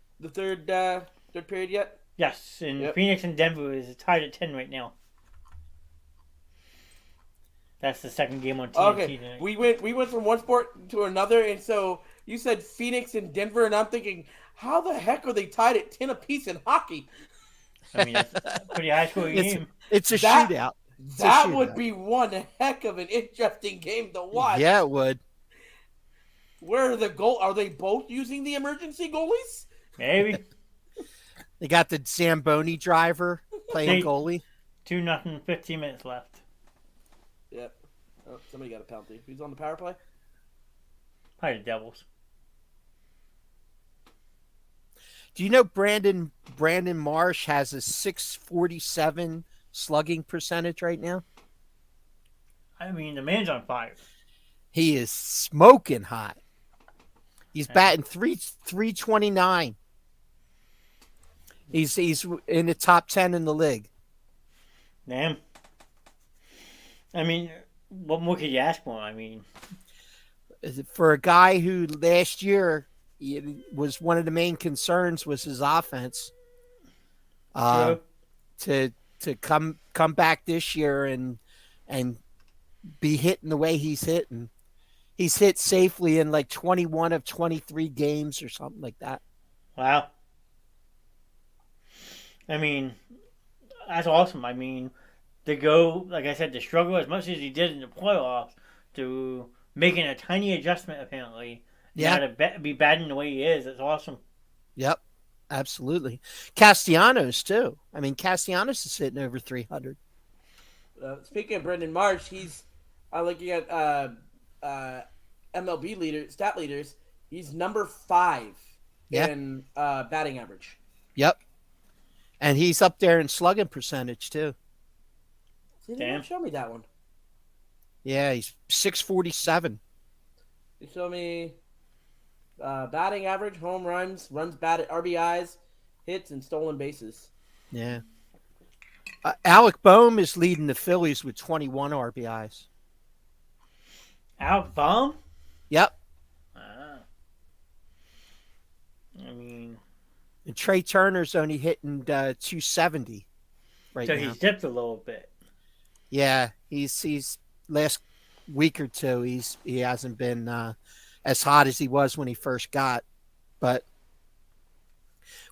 period yet? Yes, and Yep. Phoenix and Denver is tied at 10 right now. That's the second game on TNT Okay, tonight. we went from one sport to another, and so you said Phoenix and Denver, and I'm thinking, how the heck are they tied at 10 apiece in hockey? I mean, it's a pretty high scoring game. It's a That- shootout. That would be one heck of an interesting game to watch. Yeah, it would. Where are the goal? Are they both using the emergency goalies? Maybe. They got the Zamboni driver playing goalie. 2-0, 15 minutes left. Yep. Oh, somebody got a penalty. Who's on the power play? Probably the Devils. Do you know Brandon Marsh has a 647 slugging percentage right now? I mean, the man's on fire. He is smoking hot. He's batting 329. He's in the top 10 in the league. Damn. I mean, what more could you ask for? I mean, For a guy who last year was one of the main concerns was his offense. True. To come back this year and be hitting the way he's hitting. He's hit safely in like 21 of 23 games or something like that. Wow. I mean, that's awesome. I mean, to go, like I said, to struggle as much as he did in the playoffs, to making a tiny adjustment apparently, Yeah. now to be batting the way he is, it's awesome. Yep. Absolutely. Castellanos, too. I mean, Castellanos is hitting over 300. Speaking of Brendan Marsh, he's looking at MLB stat leaders. He's number 5 in batting average. Yep. And he's up there in slugging percentage, too. See, they didn't show me that one. Yeah, he's 647. They show me batting average, home runs batted, RBIs, hits, and stolen bases. Yeah. Alec Boehm is leading the Phillies with 21 RBIs. Alec Boehm? Yep. I mean, and Trey Turner's only hitting 270 right so now. he's dipped a little bit. Yeah, he's last week or two he hasn't been as hot as he was when he first got, but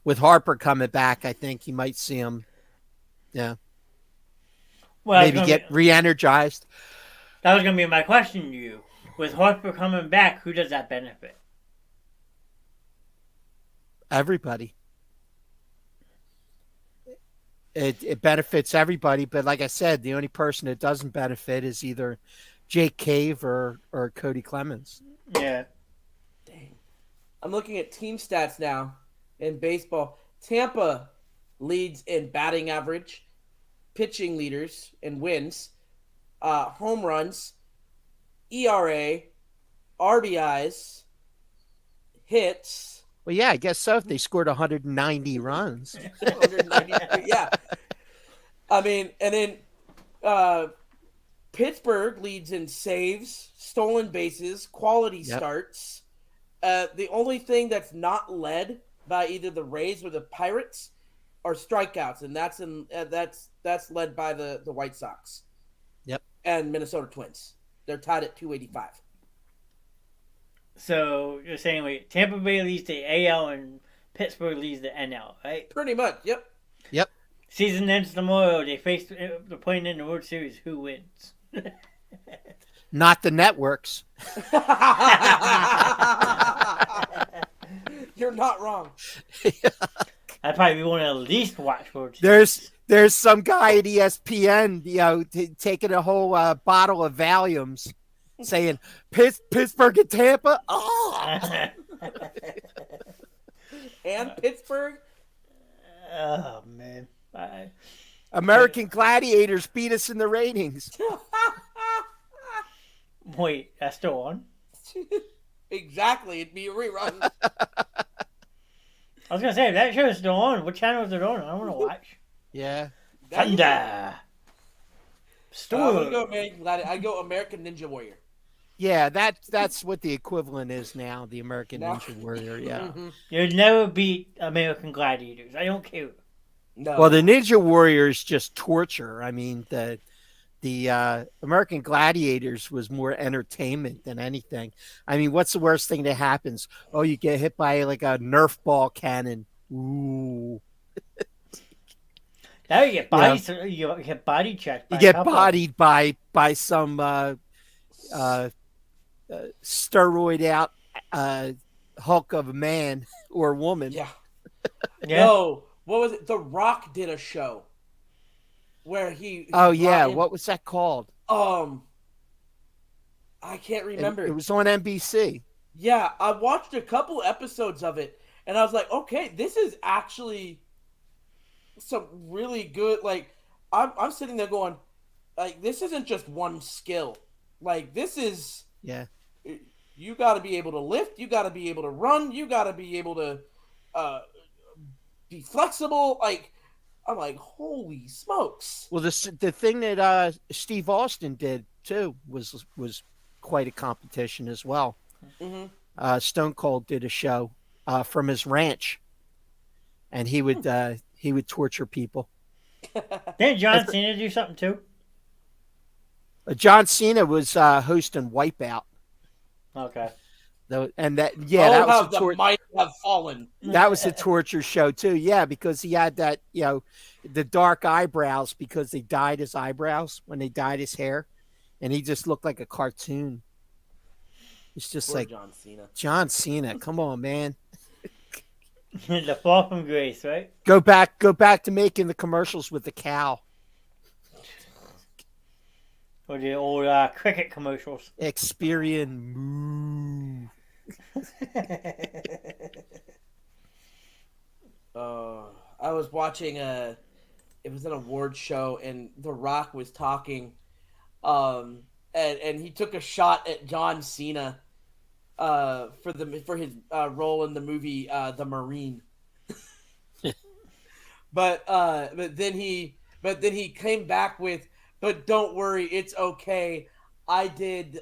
with Harper coming back, I think you might see him. Yeah. Well, maybe get re-energized. That was going to be my question to you. With Harper coming back, who does that benefit? Everybody. It benefits everybody, but like I said, the only person that doesn't benefit is either Jake Cave or Cody Clemens. Yeah. Dang. I'm looking at team stats now in baseball. Tampa leads in batting average, pitching leaders in wins, home runs, ERA, RBIs, hits. Well, yeah, I guess so. If they scored 190 runs. 193, yeah. I mean, and then Pittsburgh leads in saves, stolen bases, quality starts. The only thing that's not led by either the Rays or the Pirates are strikeouts, and that's led by the White Sox. Yep. And Minnesota Twins. They're tied at 285. So you're saying, wait, Tampa Bay leads the AL and Pittsburgh leads the NL, right? Pretty much, yep. Yep. Season ends tomorrow. They're playing in the World Series. Who wins? Not the networks. You're not wrong. I'd probably want to at least watch World Series. There's some guy at ESPN, taking a whole bottle of Valiums, saying Pittsburgh and Tampa. Oh, and Pittsburgh. Oh man. American Gladiators beat us in the ratings. Wait, that's still on? Exactly, it'd be a rerun. I was gonna say, if that show is still on, what channel is it on? I want to watch. Yeah. Thunder. I go American Ninja Warrior. Yeah, that's what the equivalent is now, the American Ninja Warrior, yeah. Mm-hmm. You'll never beat American Gladiators. I don't care. No. Well, the Ninja Warrior is just torture. I mean, the American Gladiators was more entertainment than anything. I mean, what's the worst thing that happens? Oh, you get hit by like a Nerf ball cannon. Ooh. Now you get you get body checked. You get bodied by some steroid out hulk of a man or woman. Yeah. Yeah. No, what was it? The Rock did a show where he. Oh yeah, what was that called? I can't remember. It was on NBC. Yeah, I watched a couple episodes of it, and I was like, okay, this is actually some really good. Like, I'm sitting there going, like, this isn't just one skill. Like, this is. Yeah. You got to be able to lift. You got to be able to run. You got to be able to be flexible. Like, I'm like, holy smokes. Well, the thing that Steve Austin did too was quite a competition as well. Mm-hmm. Stone Cold did a show from his ranch, and he would torture people. Didn't John Cena do something too? John Cena was hosting Wipeout. Okay. And that that was how a the mighty have fallen. that was a torture show too. Yeah, because he had that the dark eyebrows because they dyed his eyebrows when they dyed his hair, and he just looked like a cartoon. It's just Poor like John Cena. John Cena. Come on, man. The fall from grace, right? Go back to making the commercials with the cow. Or the old cricket commercials. Experian moo. I was watching it was an award show, and The Rock was talking, and he took a shot at John Cena, for his role in the movie The Marine. but then he came back with, but don't worry, it's okay. I did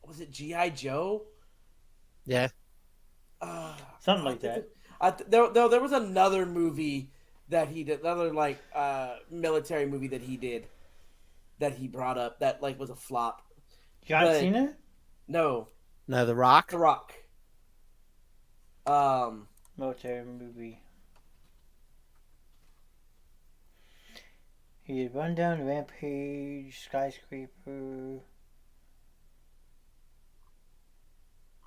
was it G.I. Joe? Yeah. Something like that. There was another movie that he did, another military movie that he did, that he brought up that was a flop. John Cena? No, The Rock. The Rock. Military movie. He did Rundown, Rampage, Skyscraper.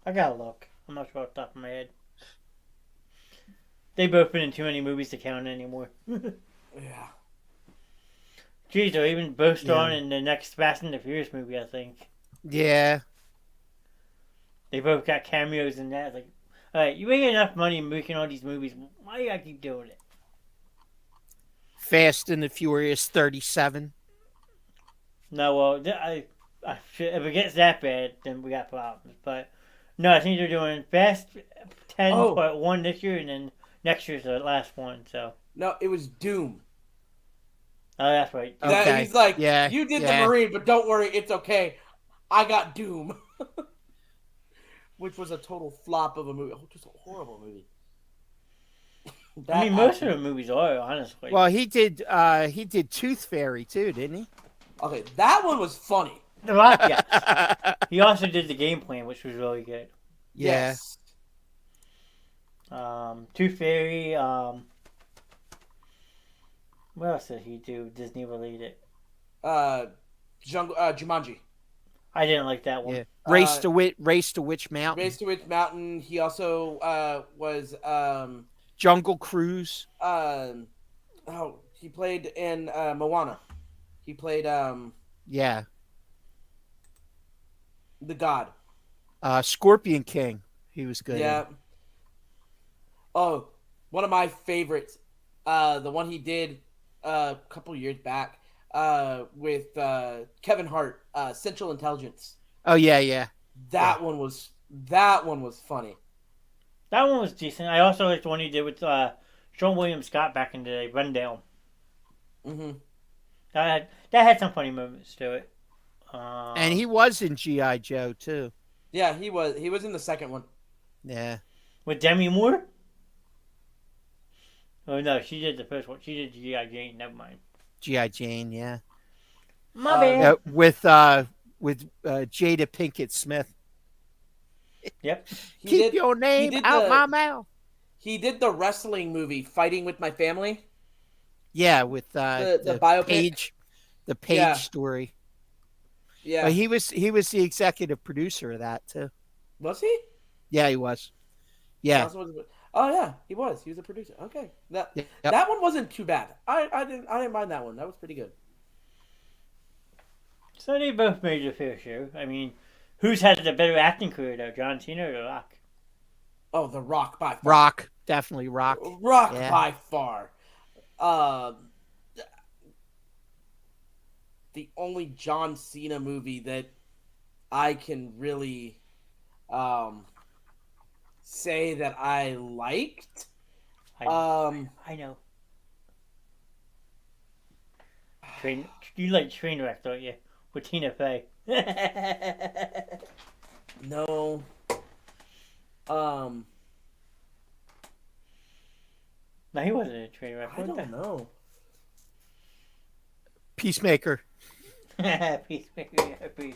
I gotta look. I'm not sure off the top of my head. They've both been in too many movies to count anymore. Yeah. Geez, they're even both starring in the next Fast and the Furious movie, I think. Yeah. They both got cameos in that. Like, alright, you ain't got enough money making all these movies. Why you gotta keep doing it? Fast and the Furious 37. No, well, if it gets that bad, then we got problems. But no, I think they're doing Fast 10.1 this year, and then next year's the last one. So No, it was Doom. oh, that's right. Okay. He's like, Yeah, you did yeah. the Marine, but don't worry, it's okay. I got Doom. Which was a total flop of a movie. Oh, just a horrible movie. I mean, most of the movies are, honestly. Well, he did Tooth Fairy too, didn't he? Okay, that one was funny. The Rock, yes. He also did the Game Plan, which was really good. Yeah. Yes. Tooth Fairy. What else did he do? Disney related. Jumanji. I didn't like that one. Yeah. Race to Witch Mountain. Race to Witch Mountain. He also was Jungle Cruise. he played in Moana. He played Yeah. the god. Scorpion King. He was good. Yeah. Oh, one of my favorites. The one he did a couple years back with Kevin Hart, Central Intelligence. Oh yeah. That one was funny. That one was decent. I also liked the one he did with Sean William Scott back in the day, Rundown. Mm-hmm. That had some funny moments to it. And he was in G.I. Joe too. Yeah, he was in the second one. Yeah. With Demi Moore? Oh no, she did the first one. She did G.I. Jane. Never mind. G.I. Jane, yeah. My bad. With Jada Pinkett Smith. Yep. Keep your name out my mouth. He did the wrestling movie, Fighting with My Family. Yeah, with the biopic. The Page story. Yeah. But he was the executive producer of that too. Was he? Yeah, he was. Yeah. Oh yeah, he was. He was a producer. Okay. That one wasn't too bad. I didn't mind that one. That was pretty good. So they both made their fair share. I mean, who's had the better acting career though, John Cena or The Rock? Oh, The Rock by far. Rock, definitely Rock. Rock by far. The only John Cena movie that I can really say that I liked. I know. You like Trainwreck, don't you? With Tina Fey. No. No, he wasn't a Trainwreck. I don't know. Peacemaker. Peacemaker, peace.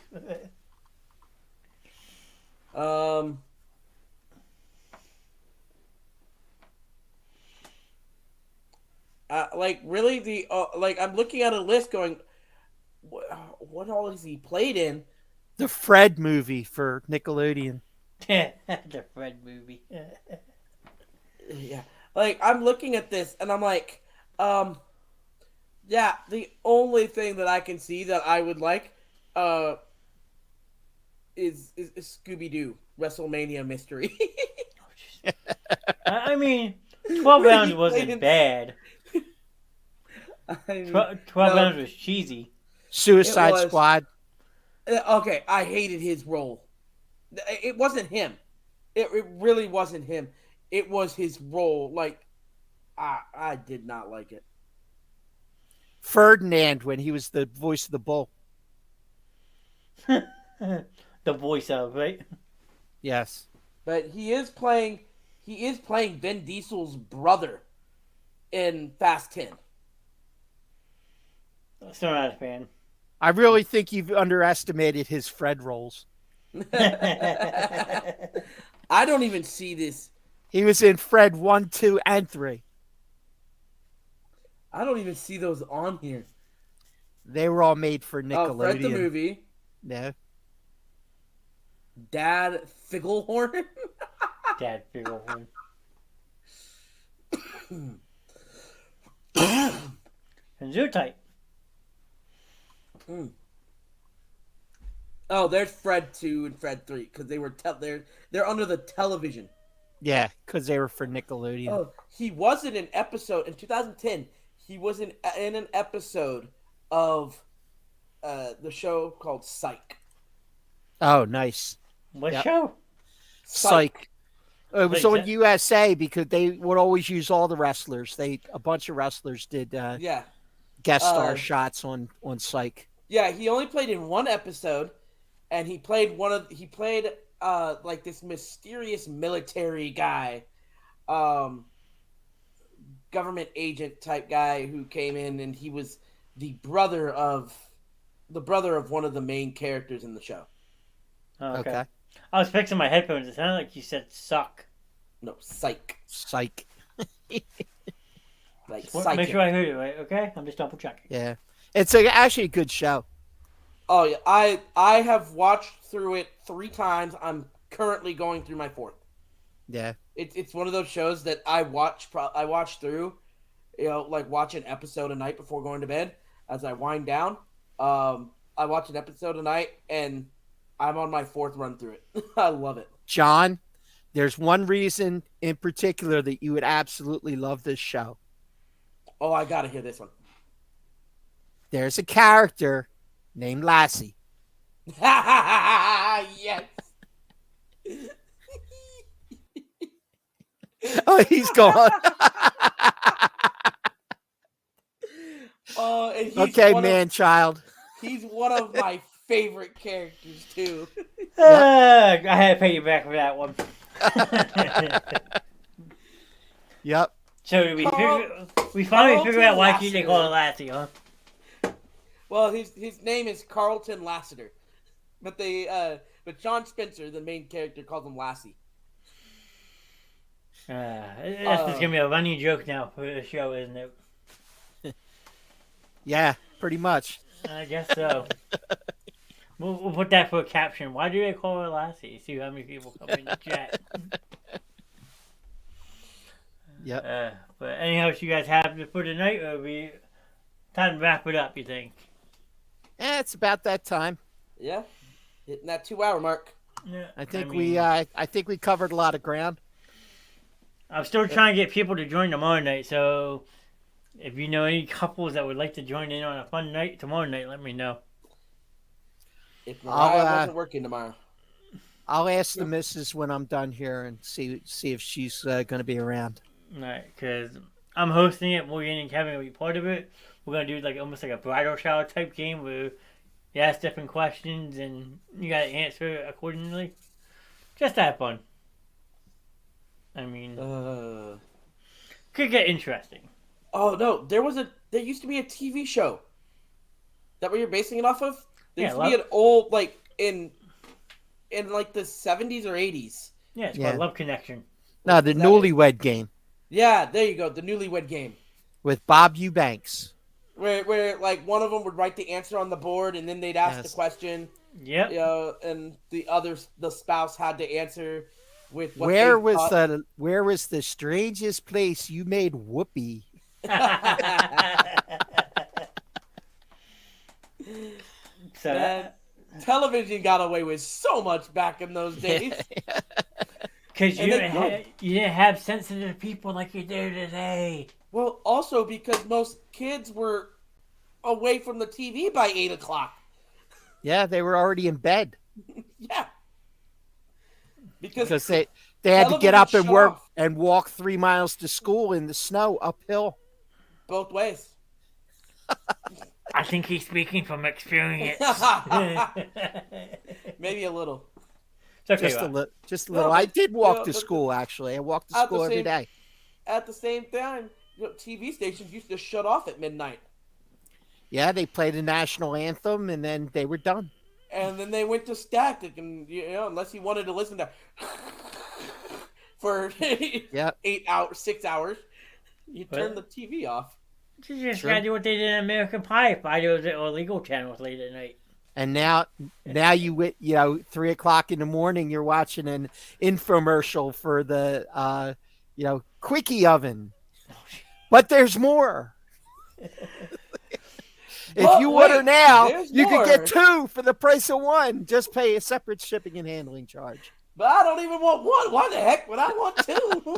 Like really I'm looking at a list going, what all has he played in? The Fred movie for Nickelodeon. The Fred movie. Yeah, like I'm looking at this and I'm like, yeah, the only thing that I can see that I would like, is Scooby Doo WrestleMania Mystery. I mean, 12 rounds He wasn't played in- bad. I mean, 12 no, rounds was cheesy. Suicide It was. Squad. Okay, I hated his role. It wasn't him. It really wasn't him. It was his role. Like, I did not like it. Ferdinand when he was the voice of the bull. The voice of, right? Yes. But he is playing Vin Diesel's brother in Fast 10. Still not a fan. I really think you've underestimated his Fred roles. I don't even see this. He was in Fred 1, 2, and 3. I don't even see those on here. They were all made for Nickelodeon. Oh, Fred the movie. No. Dad Figglehorn. Dad Figglehorn. And Zootite. Oh, there's Fred 2 and Fred 3 because they were they're under the television. Yeah, because they were for Nickelodeon. Oh, he was in an episode in 2010. He was in an episode of the show called Psych. Oh, nice. What Yep. show? Psych. It was Wait, on USA because they would always use all the wrestlers. A bunch of wrestlers did Yeah, guest star shots on Psych. yeah. He only played in one episode, and he played like this mysterious military guy, government agent type guy who came in, and he was the brother of one of the main characters in the show. Oh, Okay. I was fixing my headphones. It sounded like you said suck. No, Psych. Psych. Like Just Psych. make sure I heard it right, okay? I'm just double checking. Yeah. It's actually a good show. Oh yeah, I have watched through it 3 times. I'm currently going through my 4th. Yeah. It's one of those shows that I watch through, like watch an episode a night before going to bed. As I wind down, I watch an episode a night, and I'm on my 4th run through it. I love it. John, there's one reason in particular that you would absolutely love this show. Oh, I gotta hear this one. There's a character named Lassie. Yes. Oh, he's gone. Oh, and he's Okay, man-child. He's one of my favorite characters too. I had to pay you back for that one. Yep. So did we finally figured out why they call it Lassie, huh? Well, his name is Carlton Lassiter, but John Spencer, the main character, calls him Lassie. That's just gonna be a running joke now for the show, isn't it? Yeah, pretty much. I guess so. We'll put that for a caption. Why do they call her Lassie? See how many people come in the chat. Yep. But anything else you guys have for tonight, or we time to wrap it up? You think? It's about that time. Yeah, hitting that 2-hour mark. Yeah. I think mean, I think we covered a lot of ground. I'm still trying to get people to join tomorrow night. So if you know any couples that would like to join in on a fun night tomorrow night, let me know. If Mariah wasn't working tomorrow. I'll ask the missus when I'm done here and see if she's going to be around. Alright, because I'm hosting it. Morgan and Kevin will be part of it. We're going to do almost like a bridal shower type game where you ask different questions and you got to answer accordingly. Just to have fun. I mean, could get interesting. Oh no, there used to be a TV show that what you're basing it off of? There Yeah, used to be an old, like, in like the 70s or 80s. Yeah, it's Yeah. called Love Connection. No, the Is that Newlywed Game Yeah, there you go. The Newlywed Game. with Bob Eubanks. Where like one of them would write the answer on the board and then they'd ask the Yes. question. Yep. You know, and the spouse had to answer with what Where they was thought. where was the strangest place you made whoopee? So Man, television got away with so much back in those days. because And you didn't have sensitive people like you do today. Well, also because most kids were away from the TV by 8 o'clock. Yeah, they were already in bed Yeah. because they had to get television up and shut work off. and walk 3 miles to school in the snow uphill. Both ways. I think he's speaking from experience. Maybe a little. It's okay, Just a Rob. little, just a No, little. I but, did walk you know, to but- school actually. I walked to At the school every same- day. At the same time, TV stations used to shut off at midnight. Yeah, they played the national anthem and then they were done. And then they went to static, and unless you wanted to listen to for Yep. 8 hours, 6 hours, you What? turn the TV off. You just Sure. gotta do what they did in American Pie. Buy those illegal channels late at night. And now you 3 o'clock in the morning, you're watching an infomercial for the quickie oven. But there's more. If But you wait, order now, there's you more. can get 2 for the price of 1. Just pay a separate shipping and handling charge. But I don't even want one. Why the heck would I want two?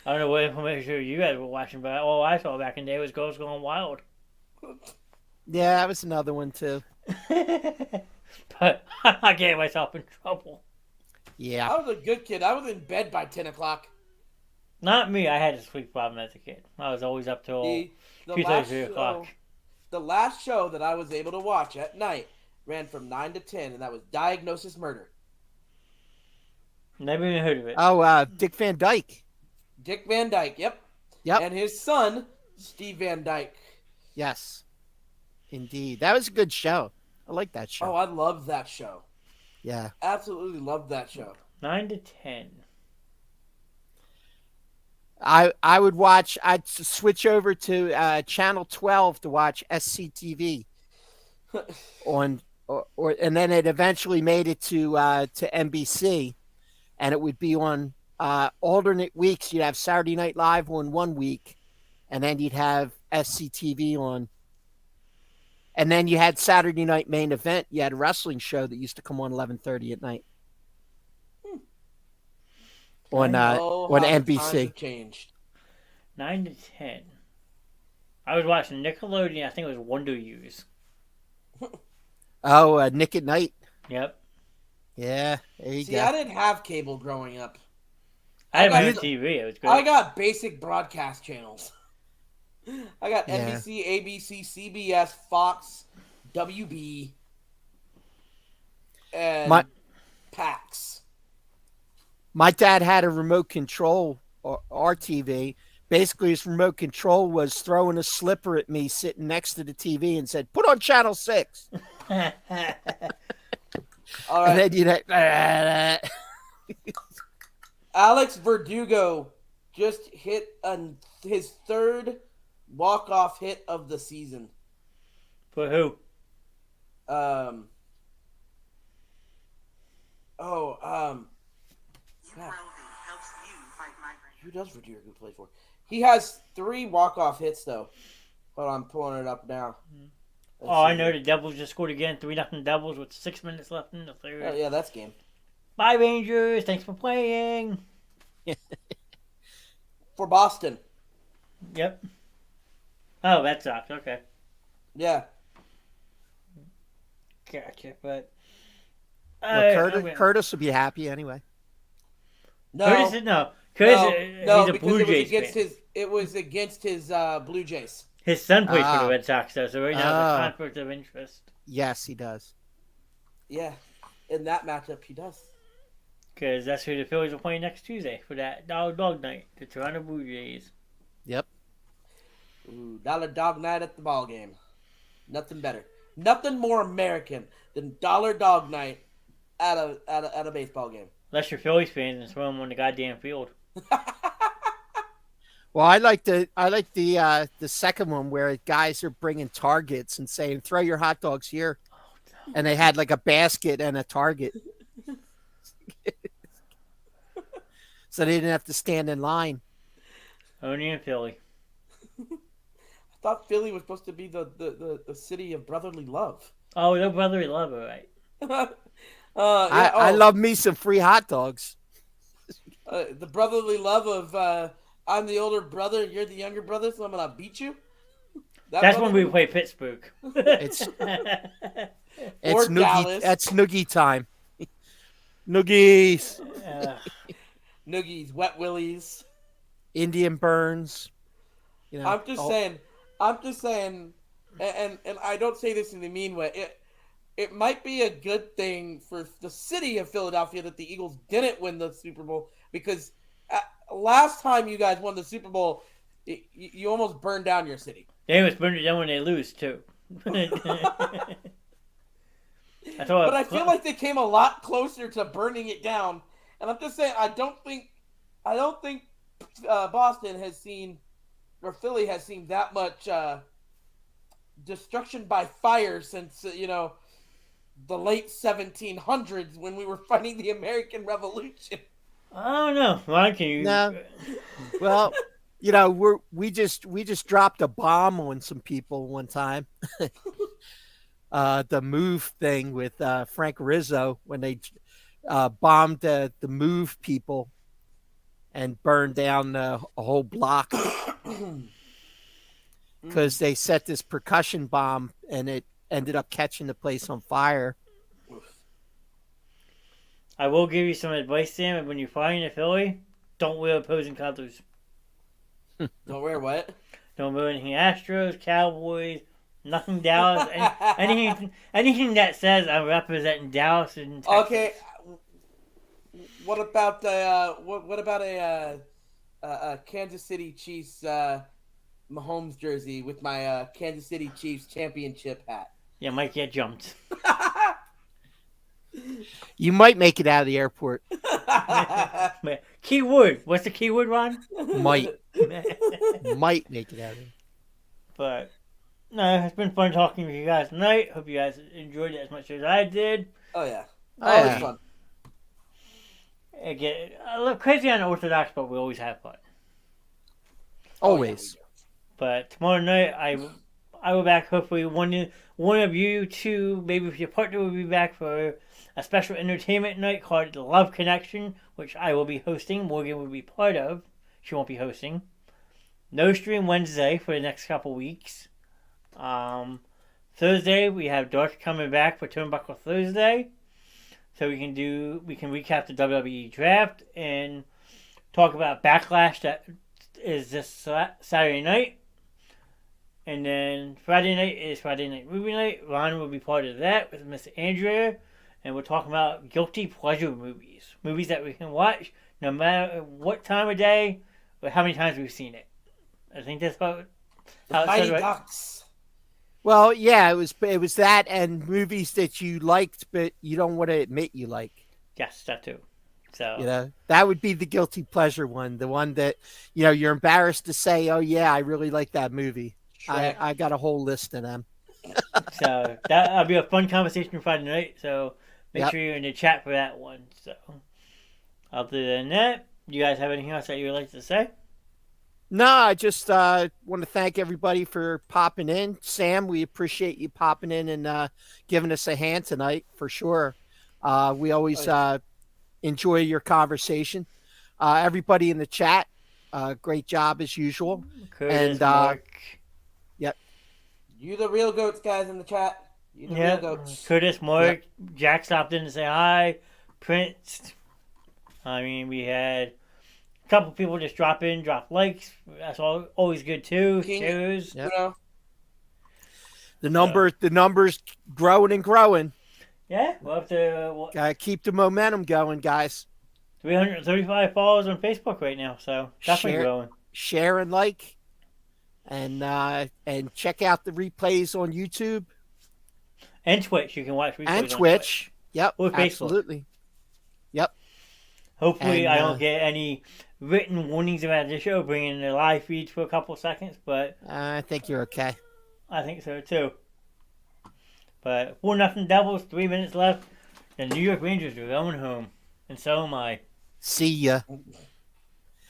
I don't know what information you guys were watching, but all I saw back in the day was Girls Going Wild. Yeah, that was another one too. But I get myself in trouble. Yeah. I was a good kid. I was in bed by 10 o'clock. Not me. I had a sleep problem as a kid. I was always up till The 2:30, last 3 o'clock. the last show that I was able to watch at night ran from 9 to 10, and that was Diagnosis Murder. Never even heard of it. Oh, Dick Van Dyke. Dick Van Dyke, yep. Yep. And his son, Steve Van Dyke. Yes. Indeed. That was a good show. I like that show. Oh, I loved that show. Yeah. Absolutely loved that show. 9 to 10. I would watch. I'd switch over to channel 12 to watch SCTV on, and then it eventually made it to NBC, and it would be on alternate weeks. You'd have Saturday Night Live on one week, and then you'd have SCTV on, and then you had Saturday Night Main Event. You had a wrestling show that used to come on 11:30 at night on Oh, on how the times NBC. have changed. 9 to 10. I was watching Nickelodeon. I think it was Wonder Years. Oh, Nick at Night. Yep. Yeah, there you See, go. I didn't have cable growing up. I had my got own the- TV. It was good. I got basic broadcast channels. I got Yeah. NBC, ABC, CBS, Fox, WB, and My- PAX. My dad had a remote control our TV. Basically, his remote control was throwing a slipper at me sitting next to the TV and said, "Put on channel 6." All And right. then you'd Alex Verdugo just hit his third walk-off hit of the season. For who? Who does Verdugo play for? He has 3 walk-off hits, though. Hold on, I'm pulling it up now. Let's Oh, I see. know the Devils just scored again. 3-0 Devils with 6 minutes left in the third. Oh, yeah, that's game. Bye, Rangers. Thanks for playing. For Boston. Yep. Oh, that sucks. Okay. Yeah. Gotcha. But. Curtis would be happy anyway. No. Curtis is no. Curtis, no, he's a because Blue it was Jays against fan. his. It was against his Blue Jays. His son plays for Ah. the Red Sox, though, so right now Ah. it's a conflict of interest. Yes, he does. Yeah, in that matchup, he does. Because that's who the Phillies are playing next Tuesday for that dog night. The Toronto Blue Jays. Yep. Ooh, dollar dog night at the ball game. Nothing better. Nothing more American than dollar dog night at a baseball game. Unless you're Phillies fans and throw them on the goddamn field. Well, I like the second one where guys are bringing targets and saying, "Throw your hot dogs here," and they had like a basket and a target, so they didn't have to stand in line. Only in Philly. I thought Philly was supposed to be the city of brotherly love. Oh, no brotherly love, all right. I love me some free hot dogs. The brotherly love of I'm the older brother, you're the younger brother, so I'm gonna beat you. That's when we play Pittsburgh. It's Or noogie. Dallas. That's noogie time. Noogies, Noogies, Wet Willies. Indian burns. You know, I'm just saying, and I don't say this in a mean way. It might be a good thing for the city of Philadelphia that the Eagles didn't win the Super Bowl, because last time you guys won the Super Bowl, you almost burned down your city. They almost burn it down when they lose, too. But I feel like they came a lot closer to burning it down. And I'm just saying, I don't think Boston has seen, or Philly has seen, that much destruction by fire since the late 1700s when we were fighting the American Revolution. I don't know. Ron, can you? No. Well, we just dropped a bomb on some people one time. The Move thing with Frank Rizzo, when they bombed the Move people and burned down a whole block because they set this percussion bomb and it ended up catching the place on fire. I will give you some advice, Sam. When you're fighting in Philly, don't wear opposing colors. Don't wear what? Don't wear anything Astros, Cowboys, nothing Dallas. anything that says I'm representing Dallas and Texas. Okay. What about a Kansas City Chiefs Mahomes jersey with my Kansas City Chiefs championship hat? Yeah, might get jumped. You might make it out of the airport. Keyword. What's the keyword, Ron? Might make it out of there. But no, it's been fun talking with you guys tonight. Hope you guys enjoyed it as much as I did. Oh yeah, Always fun. Again, a little crazy unorthodox, but we always have fun. Always. But tomorrow night, I will be back. Hopefully, one of you two, maybe if your partner, will be back for a special entertainment night called The Love Connection, which I will be hosting. Morgan will be part of. She won't be hosting. No stream Wednesday for the next couple weeks. Thursday, we have Dark coming back for Turnbuckle Thursday. So we can recap the WWE draft and talk about Backlash that is this Saturday night. And then Friday night is Friday Night Movie Night. Ron will be part of that with Miss Andrea. And we're talking about guilty pleasure movies. Movies that we can watch no matter what time of day or how many times we've seen it. I think that's how it Mighty said, right? Ducks. Well, yeah, it was that and movies that you liked, but you don't want to admit you like. Yes, that too. So that would be the guilty pleasure one. The one that, you're embarrassed to say, oh yeah, I really like that movie. I got a whole list of them. So that'll be a fun conversation Friday night. So make sure you're in the chat for that one. So other than that, you guys have anything else that you would like to say? No, I just want to thank everybody for popping in. Sam, we appreciate you popping in and giving us a hand tonight for sure. We always enjoy your conversation. Everybody in the chat, great job as usual. Curtis, Mark. Yep. You the real goats, guys, in the chat. You the real goats. Curtis, Mark, Jack stopped in to say hi. Prince. I mean, we had a couple people just drop in, drop likes. That's always good too. Shares. Yep. The numbers growing and growing. Yeah, we'll have to. Gotta keep the momentum going, guys. 335 followers on Facebook right now, so definitely growing. Share and like. And check out the replays on YouTube And Twitch. You can watch replays and on Twitch. Yep, Or Facebook. absolutely. Yep. Hopefully, And, I don't get any written warnings about the show bringing the live feeds for a couple seconds, but I think you're okay. I think so too. But 4-0 Devils, 3 minutes left. The New York Rangers are going home, and so am I. See ya. Good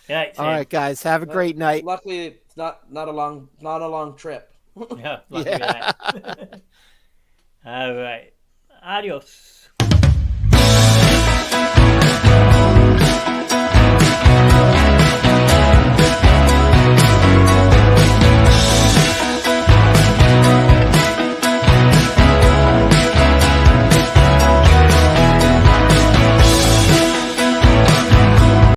night, All Sam. right, guys. Have a great night. Luckily, it's not a long trip. Yeah, lucky for that. All right. Adios.